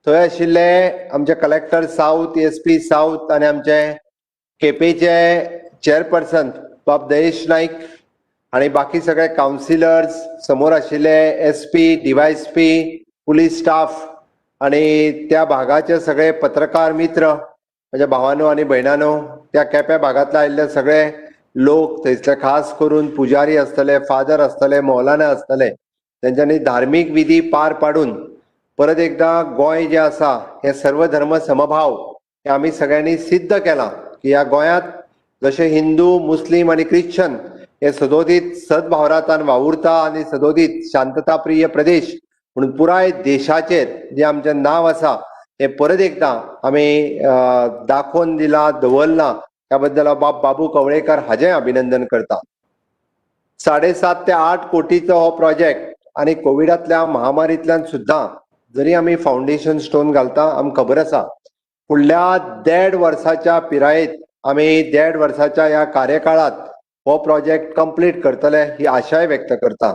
थंय आशिल्ले आमचे कलेक्टर साउथ, एसपी साउथ आनी आमचे केपेचे चेअरपर्सन बाब दयेश नाईक आनी बाकी सगळे काउन्सिलर्स, समोर आशिल्ले एसपी, डीवायएसपी, पुलीस स्टाफ आनी त्या भागाचे सगळे पत्रकार मित्र, म्हज्या भावांनो आनी भयणांनो, त्या केप्या भागांतले आयिल्ले सगळे लोक, थंयसले खास करून पुजारी आसतले, फादर आसतले, मौलाना आसतले, तेंच्यांनी धार्मीक विधी पार पाडून परत एकदा गोंय जे आसा हे सर्व धर्म समभाव हे आमी सगळ्यांनी सिद्ध केला की ह्या गोंयांत जशे हिंदू, मुस्लीम आनी ख्रिश्चन हे सदोदीत सद्भावनांतल्यान वावुरता आनी सदोदीत शांतता प्रिय प्रदेश म्हणून पुराय देशाचेर जे आमचें नांव आसा हे परत एकदां आमी दाखोवन दिलां दवरलां त्या बद्दल हांव बाबू कवळेकर हाचें अभिनंदन करता. 7.5 ते 8 कोटीचो हो प्रोजेक्ट आनी कोविडांतल्या महामारींतल्यान सुद्दां जरी आमी फावंडेशन स्टोन घालता आमकां खबर आसा फुडल्या 1.5 वर्साच्या पिरायेंत आमी 1.5 वर्साच्या ह्या कार्यकाळांत हो प्रोजेक्ट कंप्लीट करतले ही आशाय व्यक्त करता.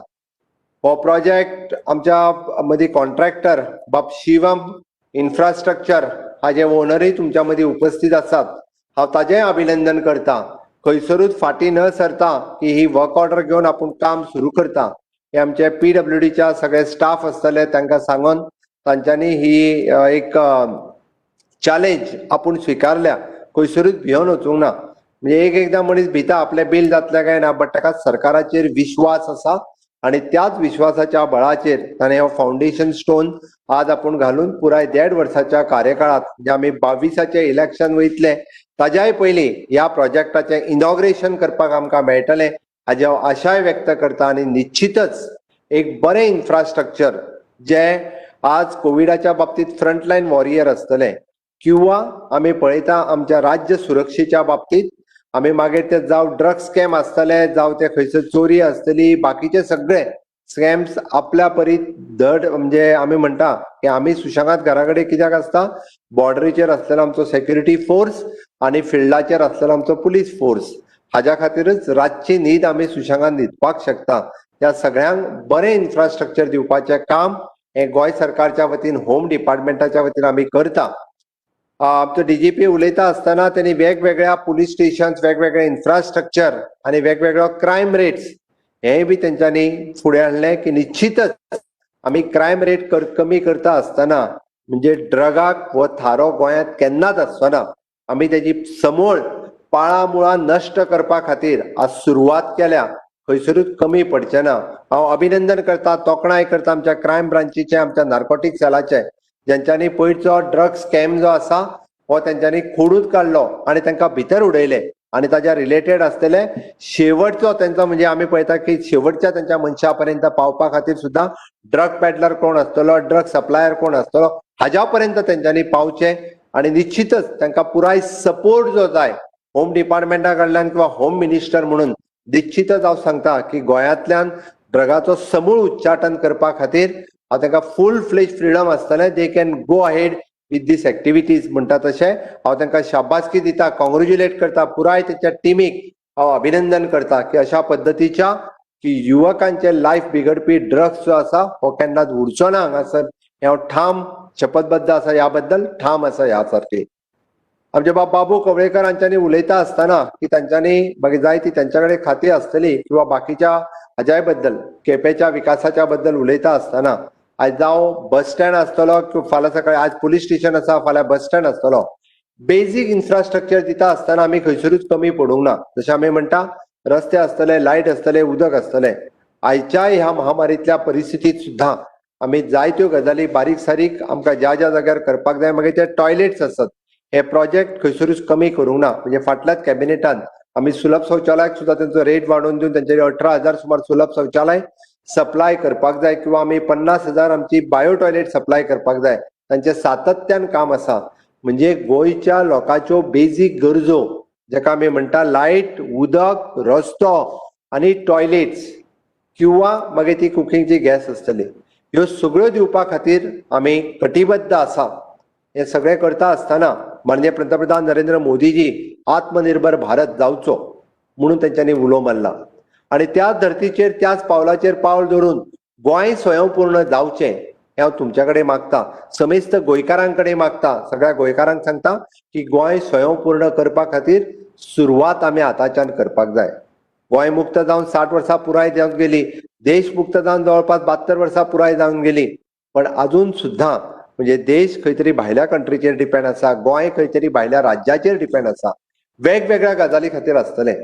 हो प्रोजेक्ट आमच्या मदीं कॉन्ट्रॅक्टर बाब शिवम इन्फ्रास्ट्रक्चर हाचे ओनरूय तुमच्या मदीं उपस्थित आसात. हांव ताचेंय अभिनंदन करता. खंयसरूच फाटीं न सरता की ही वर्क ऑर्डर घेवन आपूण काम सुरू करता हे आमचे PWDच्या सगळे स्टाफ आसतले तांकां सांगून तांच्यांनी ही एक चॅलेंज आपूण स्विकारल्या. खंयसरूच भियोन वचूंक ना. म्हणजे एकदां मनीस भिता आपलें बिल जातलें काय ना बट ताका सरकाराचेर विश्वास आसा आनी त्याच विश्वासाच्या बळाचेर ताणें हो फावंडेशन स्टोन आज आपूण घालून पुराय 1.5 वर्साच्या कार्यकाळांत जे आमी 22चे इलेक्शन वयतले ताज्याय पयलीं ह्या प्रोजेक्टाचें इनॉग्रेशन करपाक आमकां मेळटलें हाची हांव आशाय व्यक्त करता. आनी निश्चितच एक बरें इन्फ्रास्ट्रक्चर जे आज कोविडाच्या बाबतींत फ्रंटलायन वॉरियर आसतले किंवा आमी पळयता आमच्या राज्य सुरक्षेच्या बाबतींत आमी मागीर ते जावं ड्रग स्कॅम आसतले जावं ते खंयसर चोरी आसतली बाकीचे सगळे स्कॅम्स आपल्या परी धड म्हणजे आमी म्हणटा की आमी सुशेगाद घरा कडेन कित्याक आसता बॉर्डरीचेर आसलेलो आमचो सेक्युरिटी फोर्स आनी फिल्डाचेर आसलेलो आमचो पुलीस फोर्स हाज्या खातीरच रातची न्हीद आमी सुशेगाद न्हिदपाक शकता. त्या सगळ्यांक बरें इन्फ्रास्ट्रक्चर दिवपाचें काम हे गोंय सरकारच्या वतीन होम डिपार्टमेंटाच्या वतीन आमी करता. आमचो DGP उलयता आसतना त्यांनी वेगवेगळ्या पुलीस स्टेशन्स वेगवेगळे इन्फ्रास्ट्रक्चर आनी वेगवेगळ्यो क्रायम रेट्स हेय बी तेंच्यांनी फुडें हाडलें की निश्चितच आमी क्रायम रेट कमी करता आसतना म्हणजे ड्रगाक हो थारो गोंयांत केन्नाच आसचो. आमी तेजी समूळ पाळामुळां नश्ट करपा खातीर आज सुरवात केल्या खंयसरूच कमी पडचे ना. हांव अभिनंदन करता तोखणाय करता आमच्या क्रायम ब्रांचीचे आमच्या नार्कोटीक सेलाचे ज्यांच्यांनी पयरचो ड्रग स्कॅम जो आसा हो तेंच्यांनी खोडूच काडलो आनी तांकां भितर उडयले आनी ताच्या रिलेटेड आसतले शेवटचो तेंचो म्हणजे आमी पळयता की शेवटच्या तेंच्या मनशा पर्यंत पावपा खातीर सुद्दां ड्रग पॅडलर कोण आसतलो ड्रग सप्लायर कोण आसतलो हाज्या पर्यंत तेंच्यांनी पावचे आनी निश्चितच तांकां पुराय सपोर्ट जो जाय होम डिपार्टमेंटा कडल्यान किंवा होम मिनिस्टर म्हणून निश्चितच हांव सांगता की गोंयांतल्यान ड्रगाचो समूळ उच्चाटन करपा खातीर हांव तांकां फूल फ्लेज फ्रीडम आसतलें they can go ahead with this activities म्हणटा तशें हांव तांकां शाबासकी दिता कॉंग्रेच्युलेट करता पुराय तेच्या टिमीक हांव अभिनंदन करता की अशा पद्दतीच्या की युवकांचे लायफ बिगडपी ड्रग्स जो आसा हो केन्नाच उरचो ना हांगासर हे हांव ठाम शपथबद्ध आसा ह्या बद्दल ठाम आसा ह्या सारके. आमचे बाबू कवळेकर हांच्यांनी उलयता आसतना की तांच्यांनी मागीर जाय ती तेंच्या कडेन खाती आसतली किंवा बाकीच्या हाज्याय बद्दल केपेंच्या विकासाच्या बद्दल उलयता आसतना आज जावं बस स्टँड आसतलो किंवा फाल्यां सकाळीं आज पुलीस स्टेशन आसा फाल्यां बस स्टँड आसतलो बेजीक इन्फ्रास्ट्रक्चर दिता आसतना आमी खंयसरूच कमी पडूंक ना. जशें आमी म्हणटा रस्ते आसतले लायट आसतले उदक आसतलें. आयच्या ह्या महामारींतल्या परिस्थितींत सुद्दां आमी जायत्यो गजाली बारीक सारीक आमकां ज्या ज्या जाग्यार करपाक जाय मागीर ते टॉयलेट्स आसत हे प्रोजेक्ट खंयसरूच कमी करूंक ना. म्हणजे फाटल्याच कॅबिनेटान आमी सुलभ शौचालयाक सुद्दां तेंचो रेट वाडोवन दिवन तेंचे 18,000 सुमार सुलभ शौचालय सप्लाय करपाक जाय किंवा आमी 50,000 आमची बायो टॉयलेट सप्लाय करपाक जाय. तांचे सातत्यान काम आसा. म्हणजे गोंयच्या लोकांच्यो बेजीक गरजो जाका आमी म्हणटा लायट उदक रस्तो आनी टॉयलेट्स किंवा मागीर ती कुकिंगची गॅस आसतली ह्यो सगळ्यो दिवपा खातीर आमी कटिबद्ध आसा. हे सगळें करता आसतना माननीय पंतप्रधान नरेंद्र मोदीजी आत्मनिर्भर भारत जावचो म्हणून तेंच्यांनी उलो मारला आनी त्याच धर्तीचेर त्याच पावलाचेर पावल धरून गोंय स्वयंपूर्ण जावचें हें हांव तुमच्या कडेन मागता. समेस्त गोंयकारां कडेन मागता. सगळ्या गोंयकारांक सांगता की गोंय स्वयंपूर्ण करपा खातीर सुरवात आमी आतांच्यान करपाक जाय. गोंय मुक्त जावन 60 वर्सां पुराय जावन गेली. देश मुक्त जावन जवळपास 72 वर्सां पुराय जावन गेली. पण अजून सुद्दां म्हणजे देश खंय तरी भायल्या कंट्रीचेर डिपेंड आसा गोंय खंय तरी भायल्या राज्याचेर डिपेंड आसा. वेगवेगळ्या गजाली खातीर आसतलें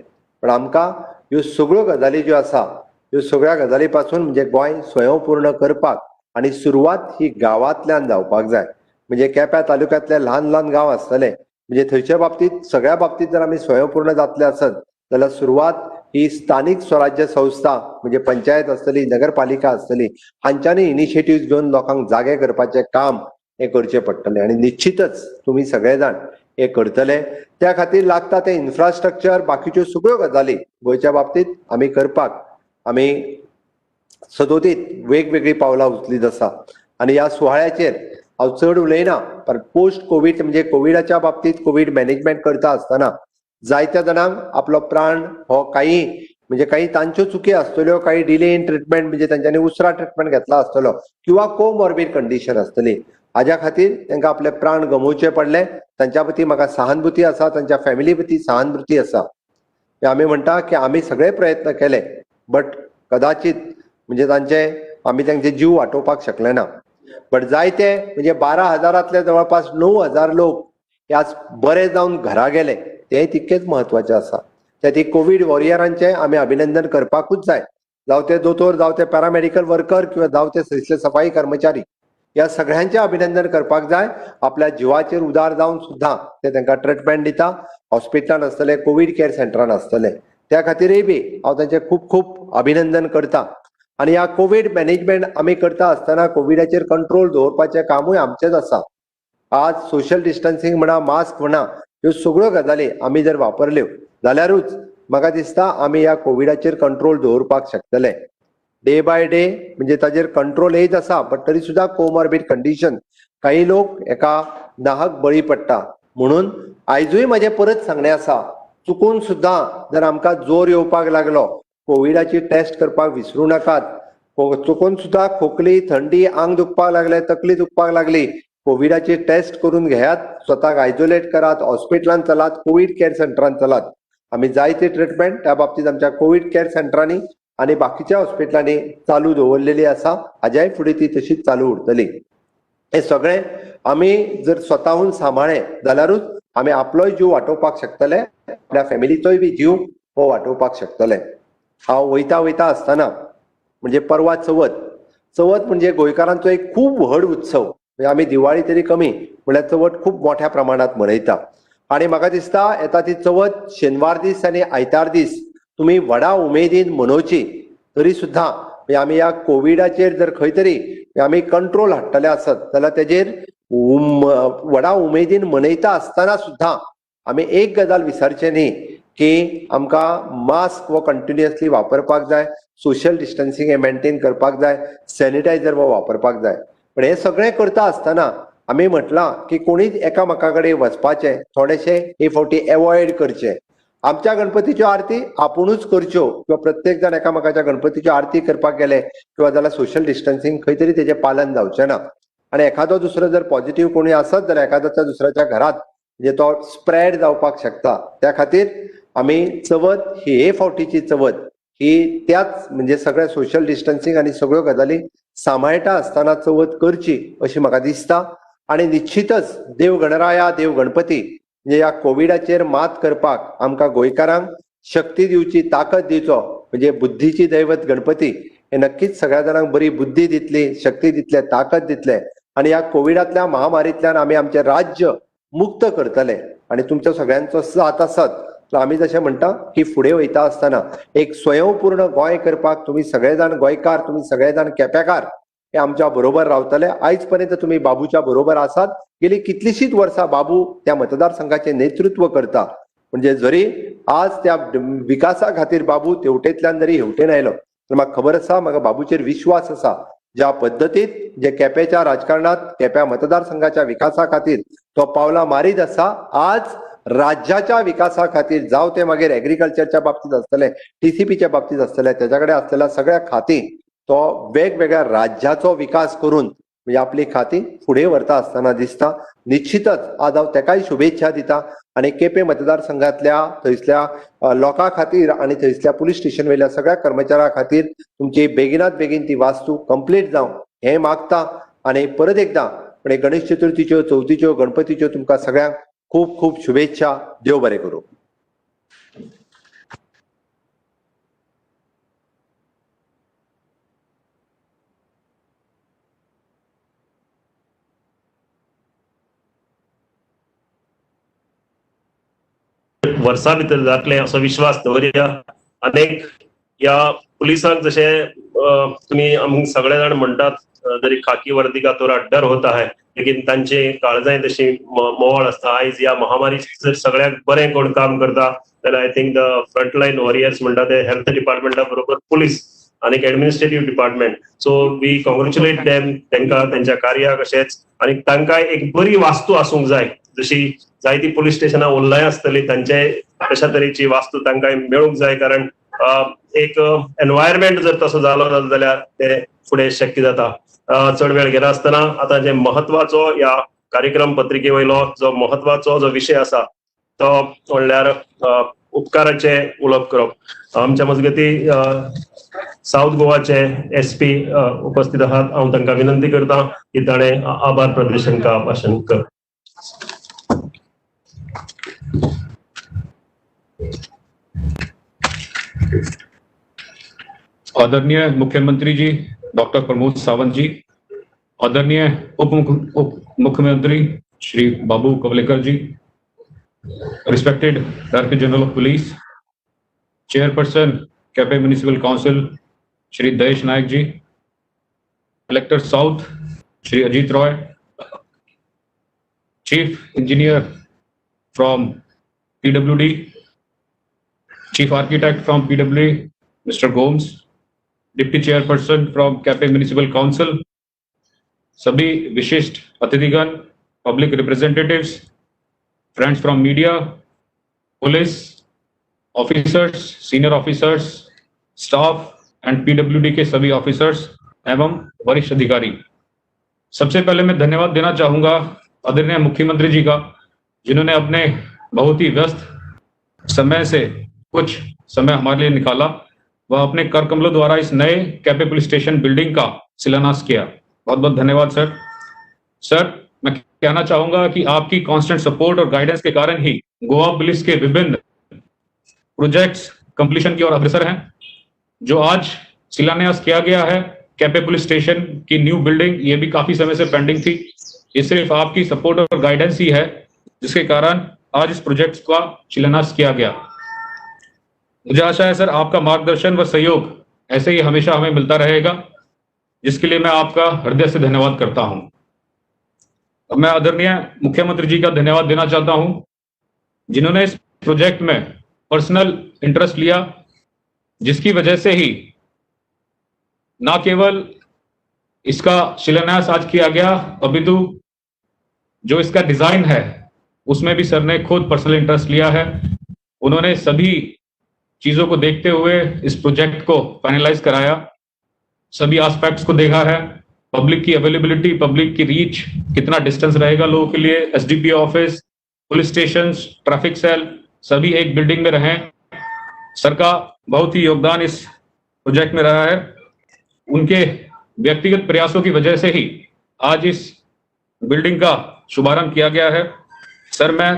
पण आमकां ह्यो सगळ्यो गजाली ज्यो आसा ह्यो सगळ्या गजाली पासून म्हणजे गोंय स्वयंपूर्ण करपाक आनी सुरवात ही गांवांतल्यान जावपाक जाय. म्हणजे केप्यां तालुक्यांतले ल्हान ल्हान गांव आसतले म्हणजे थंयच्या बाबतींत सगळ्या बाबतींत जर आमी स्वयंपूर्ण जातले आसत जाल्यार सुरवात ही स्थानिक स्वराज्य संस्था म्हणजे पंचायत आसतली, नगरपालिका आसतली, हांच्यांनी इनिशिएटिव्ह घेवन लोकांक जागे करपाचें काम हे करचें पडटलें आणि निश्चितच तुम्ही सगळे जाण हे करतले. त्या खातीर लागता ते इन्फ्रास्ट्रक्चर बाकीच्यो सगळ्यो गजाली गोंयच्या बाबतींत आमी करपाक आमी सदोतीत वेगवेगळी पावलां उचलीत आसा आणि ह्या सुवाळ्याचेर हांव चड उलयना, पण पोस्ट कोविड म्हणजे कोविडाच्या बाबतींत कोविड मॅनेजमेंट करता आसतना जायत्या जाणांक आपलो प्राण हो काही तांच्यो चुकी आसतल्यो, काही डिले इन ट्रिटमेंट म्हणजे तांच्यांनी उसरा ट्रिटमेंट घेतला आसतलो किंवा कोमॉर्बीड कंडिशन आसतली, हाज्या खातीर तांकां आपले प्राण गमोवचे पडले. तांच्या प्रती म्हाका सहानुभूती आसा, तांच्या फॅमिली प्रती सहानुभूती आसा. आमी म्हणटा की आमी सगळे प्रयत्न केले, बट कदाचित म्हणजे आमी तांचे जीव वाटोवपाक शकले ना. बट जायते म्हणजे 12,000 जवळपास 9,000 लोक हे आज बरे जावन घरा गेले, ते तितकेच महत्वाचे आसा. त्या कोविड वॉरियरांचे आमी अभिनंदन करपाकूच जाय. जावं ते दोतोर, जावं ते पॅरामेडिकल वर्कर किंवा जावं ते थंयसले सफाई कर्मचारी, या सगळ्यांचे अभिनंदन करपाक जाय. आपल्या जिवाचेर उदार जावन सुद्धा ते तांकां ट्रिटमेंट दिता. हॉस्पिटलांत आसतले, कोविड केअर सेंटरान आसतले, त्या खातीरय बी हांव तांचे खूब खूब अभिनंदन करता. आणि ह्या कोविड मॅनेजमेंट आमी करता आसतना कोविडाचेर कंट्रोल दवरपाचें कामूय आमचेच आसा. आज सोशल डिस्टन्सिंग म्हणा, मास्क म्हणा, ह्यो सगळ्यो गजाली आमी जर वापरल्यो जाल्यारूच म्हाका दिसता आमी ह्या कोविडाचेर कंट्रोल दवरपाक शकतले. डे बाय डे म्हणजे ताजेर कंट्रोल येत आसा, बट तरी सुद्धा कोमॉर्बीड कंडिशन, काही लोक एका नाहक बळी पडटा. म्हणून आयजूय म्हाजें परत सांगणें आसा, चुकून सुद्धा जर आमकां जोर येवपाक लागलो, कोविडाची टेस्ट करपाक विसरूं नाकात. चुकून सुद्धा खोकली, थंडी, आंग दुखपाक लागले, तकली दुखपाक लागली, कोविडाची टेस्ट करून घेयात, स्वताक आयसोलेट करात, हॉस्पिटलांत चलात, कोविड केअर सेंटरांत चलात. आमी जायती ट्रिटमेंट त्या बाबतींत आमच्या कोविड केअर सेंटरांनी आणि बाकीच्या हॉस्पिटलांनी चालू दवरलेली आसा. हाज्याय फुडें ती तशीच चालू उरतली. हे सगळे आमी जर स्वताहून सांबाळ्ळे जाल्यारूच आमी आपलोय जीव वाटोवपाक शकतले, आपल्या फॅमिलीचोय बी जीव हो वाटोवपाक शकतले. हांव वयता आसतना म्हणजे परवा चवथ म्हणजे गोंयकारांचो एक खूब व्हड उत्सव. आमी दिवाळी तरी कमी, म्हळ्यार चवथ खूब मोठ्या प्रमाणात मनयता. आणि म्हाका दिसता येता ती चवथ शेनवार दीस आनी आयतार दीस तुमी व्हडा उमेदीन मनोवची. तरी सुद्धा आमी ह्या कोविडाचेर जर खंय तरी आमी कंट्रोल हाडटले आसत जाल्यार तेजेर व्हडा उमेदीन मनयता आसतना सुद्धा आमी एक गजाल विसरचे न्ही की आमकां मास्क हो कंटिन्युअसली वापरपाक जाय, सोशल डिस्टन्सिंग हे मेंटेन करपाक जाय, सॅनिटायझर हो वापरपाक जाय. पण हे सगळें करता आसतना आमी म्हटलां की कोणीच एकामेका कडेन वचपाचें थोडेशें हे फावटी एवॉयड करचें. आमच्या गणपतीच्यो आरती आपुणूच करच्यो किंवा प्रत्येक जण एकामेकाच्या गणपतीच्यो आरती करपाक गेले किंवा जाल्यार सोशल डिस्टन्सिंग खंय तरी तेजें पालन जावचें ना. आणि एखादो दुसरो जर पॉझिटिव्ह कोणी आसत जाल्यार एखाद्याच्या दुसऱ्याच्या घरात म्हणजे तो स्प्रेड जावपाक शकता. त्या खातीर आमी चवथ ही हे फावटीची चवथ ही त्याच म्हणजे सगळ्या सोशल डिस्टन्सिंग आणि सगळ्यो गजाली सांबाळटा आसतना चवथ करची अशी म्हाका दिसता. आणि निश्चितच देव गणराया, देव गणपती म्हणजे ह्या कोविडाचेर मात करपाक आमकां गोंयकारांक शक्ती दिवची, ताकद दिवचो म्हणजे बुद्धीची दैवत गणपती हे नक्कीच सगळ्या जाणांक बरी बुद्धी दितली, शक्ती दितले, ताकद दितले आणि ह्या कोविडातल्या महामारींतल्यान आमी आमचें राज्य मुक्त करतले. आणि तुमच्या सगळ्यांचो साथ आसत आमी जशें म्हणटा की फुडें वयता आसतना एक स्वयंपूर्ण गोंय करपाक तुमी सगळे जाण गोंयकार, तुमी सगळे जाण केपेकार हे आमच्या बरोबर रावतले. आयज पर्यंत तुमी बाबूच्या बरोबर आसात. गेली कितलीशींच वर्सां बाबू त्या मतदारसंघाचे नेतृत्व करता. म्हणजे जरी आज त्या विकासा खातीर बाबू तेवटेंतल्यान जरी हेवटेन आयलो तर म्हाका खबर आसा, म्हाका बाबूचेर विश्वास आसा. ज्या पद्दतीत जे केपेंच्या राजकारणात केप्यां मतदारसंघाच्या विकासा खातीर तो पावलां मारीत आसा, आज राज्याच्या विकासा खातीर जावं ते मागीर एग्रीकल्चरच्या बाबतींत आसतले, टीसीपीच्या बाबतींत आसतले, तेच्या कडेन आसलेल्या सगळ्या खाती तो वेगवेगळ्या राज्याचो विकास करून म्हणजे आपली खाती फुडें व्हरता आसतना दिसता. निश्चितच आज हांव तेकाय शुभेच्छा दिता आणि केपें मतदारसंघातल्या थंयसल्या लोकां खातीर आणि थंयसल्या पुलीस स्टेशन वयल्या सगळ्या कर्मचाऱ्यां खातीर तुमची बेगिनात बेगीन ती वास्तू कंप्लीट जावं हें मागता. आणि परत एकदा म्हणजे गणेश चतुर्थीच्यो, चवथीच्यो, गणपतीच्यो तुमकां सगळ्यांक खूब खूब शुभेच्छा. देव बरें करूं. वर्सां भितर जातलें असो विश्वास दवरया अनेक या पुलिसांक जशे तुम्ही आमक सगळे जाण म्हणटात जरी खाकी वर्दी का थोडा डर होता है लेकिन तांचे काळजांय तशी मोवाळ असता. आयज ह्या महामारी जर सगळ्याक बरें कोण काम करता जाल्यार I think the frontline warriors म्हणटा ते हेल्थ डिपार्टमेंटा बरोबर पुलीस आणि administrative department. So we congratulate them तांकां त्यांच्या कार्याक अशेंच आणि तांकां एक बरी वास्तू आसूंक जाय जशी जायती पुलीस स्टेशनां उरलाय आसतली तांचे तशा तरेची वास्तू तांकां मेळूंक जाय कारण एक एनवायरमेंट जर तसो जालो जाल्यार ते फुडें शक्य जाता. चड वेळ घेना आसतना आता जे महत्वाचो या कार्यक्रम पत्रिके वयलो जो महत्वाचो जो विषय आसा तो म्हणल्यार उपकाराचे उलोवप करप. आमच्या मजगती साऊथ गोवाचे SP उपस्थित आहात. हांव तांकां विनंती करता की ताणें आभार प्रदर्शन का भाषण कर. आदरणीय मुख्यमंत्री जी डॉक्टर प्रमोद सावंत जी, आदरणीय उप मुख्यमंत्री Shri Babu Kavlekar ji, respected director general of police, chairperson Quepem municipal council Shri Dayesh Naik ji, collector south Shri Ajit Roy, chief engineer from PWD, chief architect from PWD mister Gomes, deputy chairperson from Quepem municipal council, सभी विशिष्ट अतिथिगण, public representatives, friends from media, police officers, senior officers, staff and PWD के सभी officers एवं वरिष्ठ अधिकारी, सबसे पहले मैं धन्यवाद देना चाहूंगा आदरणीय मुख्यमंत्री जी का, जिन्होंने अपने बहुत ही व्यस्त समय से कुछ समय हमारे लिए निकाला वह अपने कर कमलों द्वारा इस नए कैपे पुलिस स्टेशन बिल्डिंग का शिलान्यास किया. बहुत बहुत धन्यवाद सर. सर, मैं कहना चाहूंगा कि आपकी कांस्टेंट सपोर्ट और गाइडेंस के कारण ही गोवा पुलिस के विभिन्न प्रोजेक्ट्स कंप्लीशन की ओर अग्रसर हैं. जो आज शिलान्यास किया गया है कैपे पुलिस स्टेशन की न्यू बिल्डिंग, ये भी काफी समय से पेंडिंग थी. ये सिर्फ आपकी सपोर्ट और गाइडेंस ही है जिसके कारण आज इस प्रोजेक्ट का शिलान्यास किया गया. मुझे आशा है सर आपका मार्गदर्शन व सहयोग ऐसे ही हमेशा हमें मिलता रहेगा, जिसके लिए मैं आपका हृदय से धन्यवाद करता हूं. अब मैं आदरणीय मुख्यमंत्री जी का धन्यवाद देना चाहता हूं, जिन्होंने इस प्रोजेक्ट में पर्सनल इंटरेस्ट लिया, जिसकी वजह से ही ना केवल इसका शिलान्यास आज किया गया अपितु जो इसका डिजाइन है उसमें भी सर ने खुद पर्सनल इंटरेस्ट लिया है. उन्होंने सभी चीजों को देखते हुए इस प्रोजेक्ट को फाइनलाइज कराया, सभी एस्पेक्ट्स को देखा है, पब्लिक की अवेलेबिलिटी, पब्लिक की रीच, कितना डिस्टेंस रहेगा लोगों के लिए, SDPO office, police station, traffic cell, सभी एक बिल्डिंग में रहें. सर का बहुत ही योगदान इस प्रोजेक्ट में रहा है. उनके व्यक्तिगत प्रयासों की वजह से ही आज इस बिल्डिंग का शुभारंभ किया गया है. सर, मैं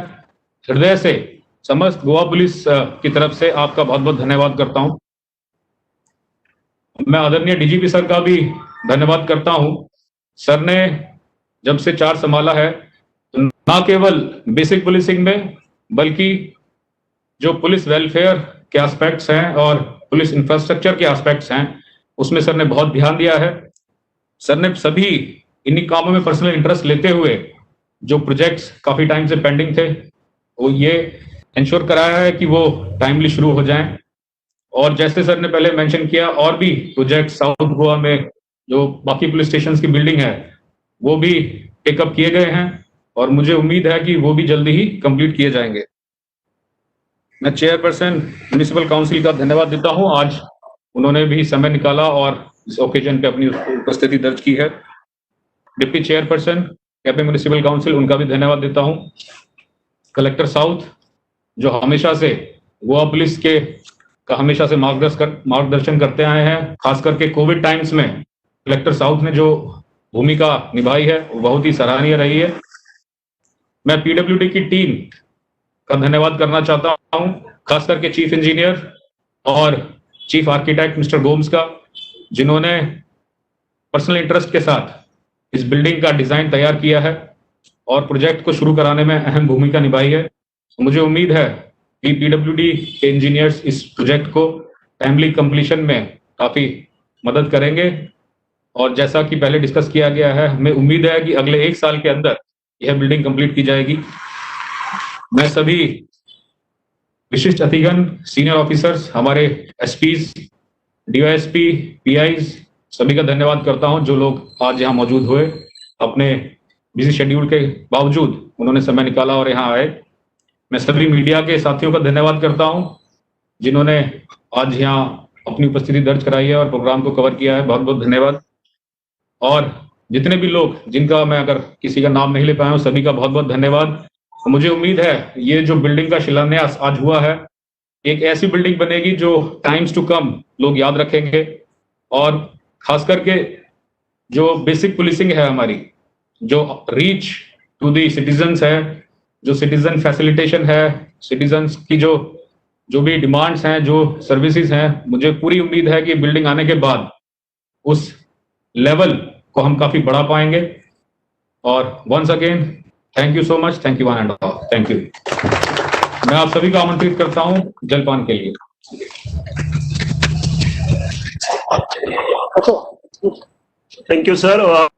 हृदय से समस्त गोवा पुलिस की तरफ से आपका बहुत बहुत धन्यवाद करता हूं. मैं आदरणीय DGP सर का भी धन्यवाद करता हूं. सर ने जब से चार्ज संभाला है तो ना केवल बेसिक पुलिसिंग में बल्कि जो पुलिस वेलफेयर के एस्पेक्ट्स हैं और पुलिस इंफ्रास्ट्रक्चर के एस्पेक्ट्स हैं उसमें सर ने बहुत ध्यान दिया है. सर ने सभी इन्हीं कामों में पर्सनल इंटरेस्ट लेते हुए जो प्रोजेक्ट्स काफी टाइम से पेंडिंग थे वो ये इंश्योर कराया है कि वो टाइमली शुरू हो जाएं. और जैसे सर ने पहले मेंशन किया, और भी प्रोजेक्ट साउथ गोवा में जो बाकी पुलिस स्टेशंस की बिल्डिंग है वो भी टेकअप किए गए हैं और मुझे उम्मीद है कि वो भी जल्दी ही कंप्लीट किए जाएंगे. मैं चेयरपर्सन म्युनिसिपल काउंसिल का धन्यवाद देता हूं. आज उन्होंने भी समय निकाला और इस ओकेजन पे अपनी उपस्थिति दर्ज की है. Deputy chairperson Quepem municipal council, उनका भी धन्यवाद देता हूं. कलेक्टर साउथ जो हमेशा से गोवा पुलिस के का हमेशा से मार्गदर्शन करते आए हैं, खास करके कोविड टाइम्स में कलेक्टर साउथ ने जो भूमिका निभाई है वो बहुत ही सराहनीय रही है. मैं PWD की टीम का धन्यवाद करना चाहता हूं, खास करके चीफ इंजीनियर और चीफ आर्किटेक्ट मिस्टर गोम्स का, जिन्होंने पर्सनल इंटरेस्ट के साथ इस बिल्डिंग का डिजाइन तैयार किया है और प्रोजेक्ट को शुरू कराने में अहम भूमिका निभाई है. मुझे उम्मीद है कि PWD के इंजीनियर्स इस प्रोजेक्ट को टाइमली कंप्लीशन में काफी मदद करेंगे। और जैसा कि पहले डिस्कस किया गया है, हमें उम्मीद है कि अगले 1 साल के अंदर यह बिल्डिंग कंप्लीट की जाएगी। मैं सभी विशिष्ट अतिथिगण, सीनियर ऑफिसर्स, हमारे एसपीज, डीवाईएसपी, पीआईज सभी का धन्यवाद करता हूं जो लोग आज यहाँ मौजूद हुए। अपने बिजी शेड्यूल के बावजूद उन्होंने समय निकाला और यहाँ आए। मैं सभी मीडिया के साथियों का धन्यवाद करता हूं जिन्होंने आज यहाँ अपनी उपस्थिति दर्ज कराई है और प्रोग्राम को कवर किया है। बहुत बहुत धन्यवाद। और जितने भी लोग जिनका मैं अगर किसी का नाम नहीं ले पाया हूं, सभी का बहुत बहुत धन्यवाद। मुझे उम्मीद है ये जो बिल्डिंग का शिलान्यास आज हुआ है, एक ऐसी बिल्डिंग बनेगी जो टाइम्स टू कम लोग याद रखेंगे। और खास करके जो बेसिक पुलिसिंग है हमारी, जो रीच टू दी सिटीजन्स है, जो सिटीजन फैसिलिटेशन है, सिटीजन्स की जो भी डिमांड्स हैं, जो सर्विसेज हैं, मुझे पूरी उम्मीद है कि बिल्डिंग आने के बाद उस लेवल को हम काफी बढ़ा पाएंगे। और once again thank you so much, thank you one and all, thank you. मैं आप सभी को आमंत्रित करता हूं जलपान के लिए। Thank you sir.